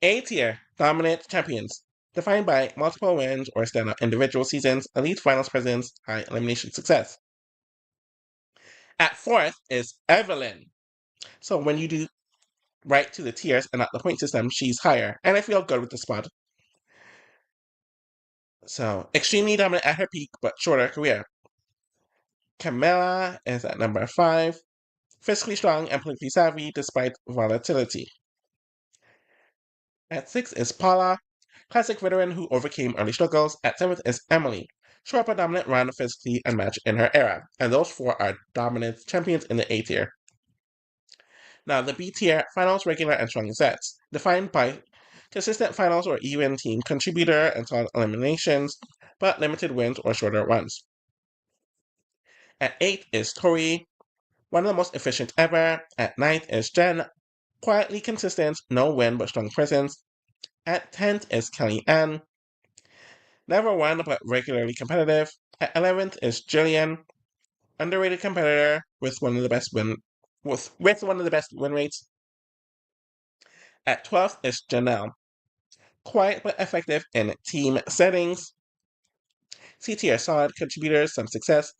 A tier, dominant champions, defined by multiple wins or standout individual seasons, elite finals presence, high elimination success. At 4th is Evelyn. So when you do right to the tiers and not the point system, she's higher. And I feel good with the spot. So extremely dominant at her peak, but shorter career. Camilla is at number 5. Fiscally strong and politically savvy despite volatility. At 6 is Paula, classic veteran who overcame early struggles. At 7th is Emily, short but dominant run, physically unmatched in her era. And those 4 are dominant champions in the A tier. Now, the B tier, finals, regular, and strong sets, defined by consistent finals or even team contributor and solid eliminations, but limited wins or shorter runs. At 8 is Tori, one of the most efficient ever. At 9th is Jen, quietly consistent, no win but strong presence. At 10th is Kellyanne, never won but regularly competitive. At 11th is Jillian, underrated competitor with one of the best win rates. At 12th is Janelle, quiet but effective in team settings. C tier, solid contributors, some success,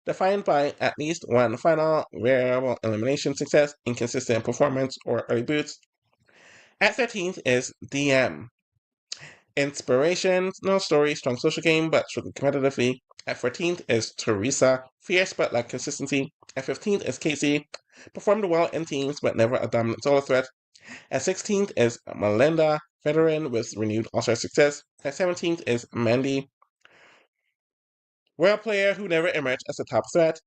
defined by at least one final variable elimination success, inconsistent performance, or early boots. At 13th is DM. Inspiration, no story, strong social game, but struggled competitively. At 14th is Teresa, fierce but lacked consistency. At 15th is Casey, performed well in teams but never a dominant solo threat. At 16th is Melinda, veteran with renewed all-star success. At 17th is Mandy, royal player who never emerged as a top threat.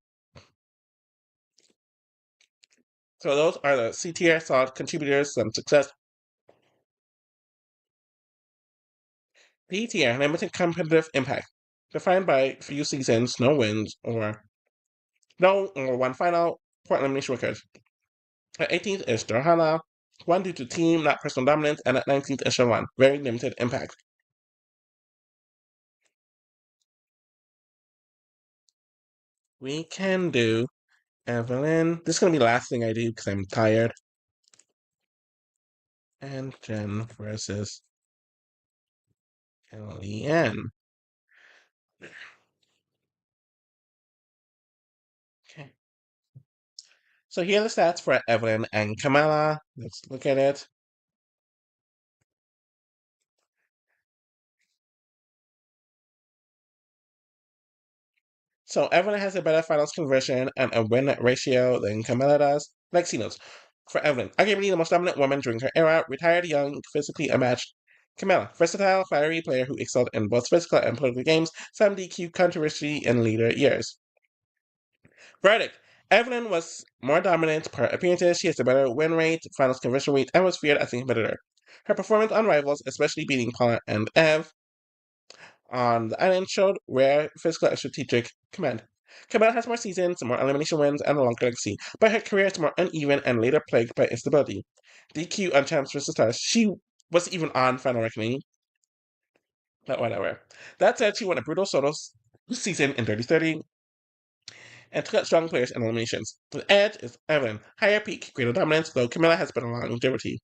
So those are the C tier solid contributors, some success. D tier, limited competitive impact, defined by few seasons, no wins, or one final point elimination record. At 18th is Johanna, one due to team, not personal dominance, and at 19th is Shawan, very limited impact. We can do Evelyn. This is going to be the last thing I do because I'm tired. And Jen versus Kellyanne. Okay. So here are the stats for Evelyn and Kamala. Let's look at it. So Evelyn has a better finals conversion and a win ratio than Camilla does. Lexi notes. For Evelyn, arguably the most dominant woman during her era, retired young, physically unmatched. Camilla, versatile, fiery player who excelled in both physical and political games, some DQ controversy in later years. Verdict. Evelyn was more dominant per appearances. She has a better win rate, finals conversion rate, and was feared as a competitor. Her performance on Rivals, especially beating Paula and Ev on the island, showed rare physical and strategic command. Camilla has more seasons, more elimination wins, and a longer legacy, but her career is more uneven and later plagued by instability. DQ on Champs vs. Stars. She was even on Final Reckoning, but whatever. That said, she won a brutal solo season in 30-30 and took out strong players in eliminations. The edge is Evelyn, higher peak, greater dominance, though Camilla has better longevity.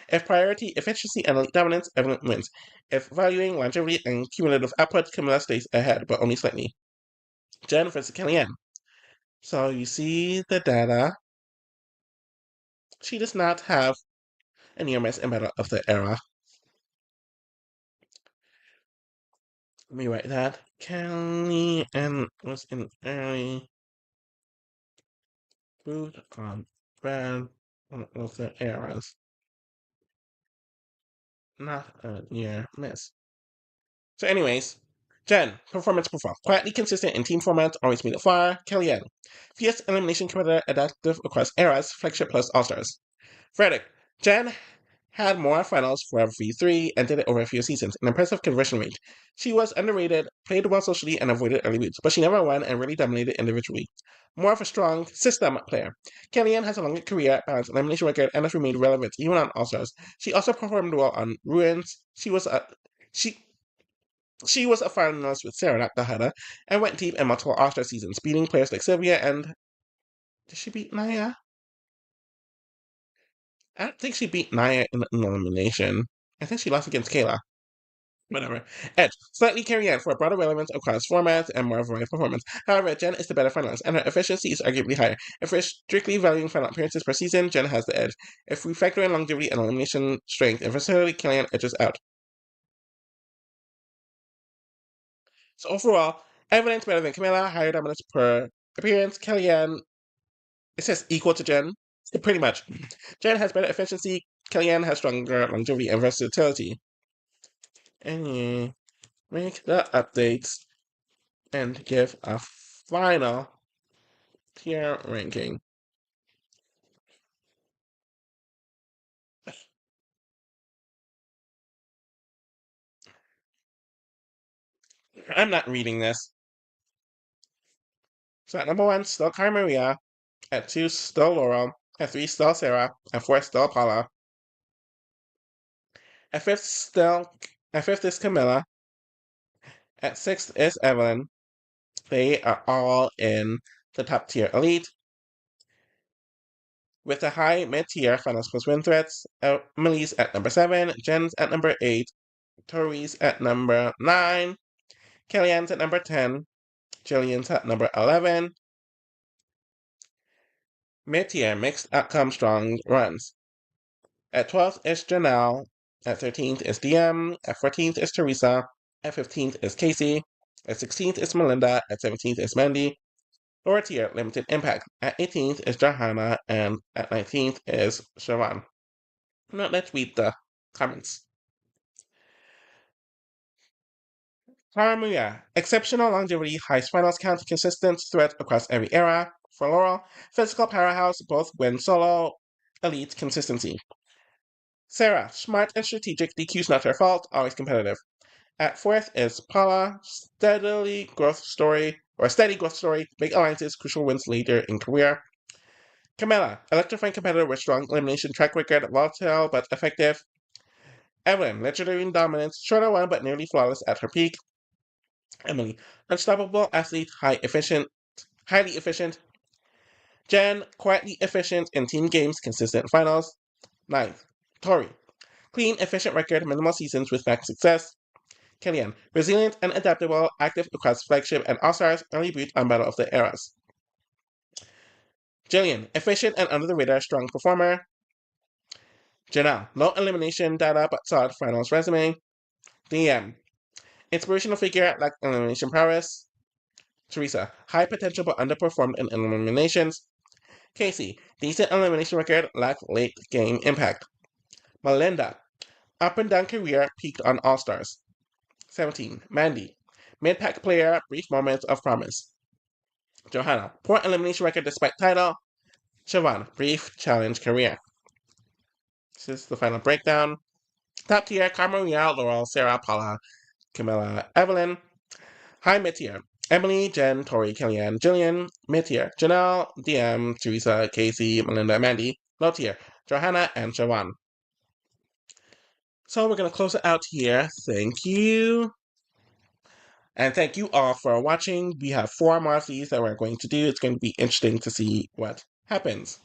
If priority, efficiency, and elite dominance, Evelyn wins. If valuing longevity and cumulative output, Camilla stays ahead, but only slightly. Jen versus Kellyanne. So you see the data. She does not have a near miss in Battle of the Era. Let me write that. Kelly and was in early food on Battle of the Eras. Not a near miss. So anyways, Jen, performance profile. Quietly consistent in team formats, always made it far. Kellyanne, fierce elimination competitor, adaptive across eras, flagship plus all-stars. Frederick, Jen had more finals for V3 and did it over a few seasons, an impressive conversion rate. She was underrated, played well socially, and avoided early boots, but she never won and really dominated individually. More of a strong system player. Kellyanne has a longer career, balanced elimination record, and has remained relevant even on All-Stars. She also performed well on Ruins. She she was a finalist with Sarah Nakahara and went deep in multiple All-Star seasons, beating players like Sylvia and... Did she beat Naya? I don't think she beat Naya in an elimination. I think she lost against Kayla. Whatever. Edge. Slightly carry on for a broader relevance across formats and more varied performance. However, Jen is the better finalist, and her efficiency is arguably higher. If we're strictly valuing final appearances per season, Jen has the edge. If we factor in longevity and elimination strength and versatility, Kellyanne edges out. So overall, evidence better than Camilla, higher dominance per appearance. Kellyanne, it says equal to Jen. So pretty much. Jen has better efficiency, Kellyanne has stronger longevity and versatility. And make the updates and give a final tier ranking. I'm not reading this. So at number 1, still Cara Maria. At 2, still Laurel. At 3, still Sarah. At 4, still Paula. At 5th is Camilla. At 6th is Evelyn. They are all in the top tier elite. With the high mid-tier finals plus win threats, Emily's at number 7, Jen's at number 8, Tori's at number 9, Kellyanne's at number 10, Jillian's at number 11. Mid-tier mixed outcome strong runs. At 12th is Janelle. At 13th is DM. At 14th is Teresa. At 15th is Casey. At 16th is Melinda. At 17th is Mandy. Lower tier, limited impact. At 18th is Johanna. And at 19th is Siobhan. Now let's read the comments. Cara Maria, exceptional longevity, high finals count, consistent threat across every era. For Laurel, physical powerhouse, both win solo, elite consistency. Sarah, smart and strategic, DQ's not her fault, always competitive. At 4th is Paula, steady growth story, big alliances, crucial wins later in career. Camilla, electrifying competitor with strong elimination track record, volatile but effective. Evelyn, legendary in dominance, shorter one but nearly flawless at her peak. Emily, unstoppable athlete, highly efficient. Jen, quietly efficient in team games, consistent finals. 9th, Tori, clean, efficient record, minimal seasons with max success. Kellyanne, resilient and adaptable, active across flagship and all-stars, early boot on Battle of the Eras. Jillian, efficient and under the radar, strong performer. Janelle, low elimination data but solid finals resume. DM, inspirational figure, like elimination prowess. Teresa, high potential but underperformed in eliminations. Casey, decent elimination record, lack late game impact. Melinda, up and down career, peaked on All Stars. 17. Mandy, mid-pack player, brief moments of promise. Johanna, poor elimination record despite title. Siobhan, brief challenge career. This is the final breakdown. Top tier, Cara Maria, Laurel, Sarah, Paula, Camilla, Evelyn. High mid-tier, Emily, Jen, Tori, Kellyanne, Jillian. Mid-tier, Janelle, DM, Teresa, Casey, Melinda, Mandy. Low tier, Johanna, and Siobhan. So we're going to close it out here. Thank you. And thank you all for watching. We have 4 more of these that we're going to do. It's going to be interesting to see what happens.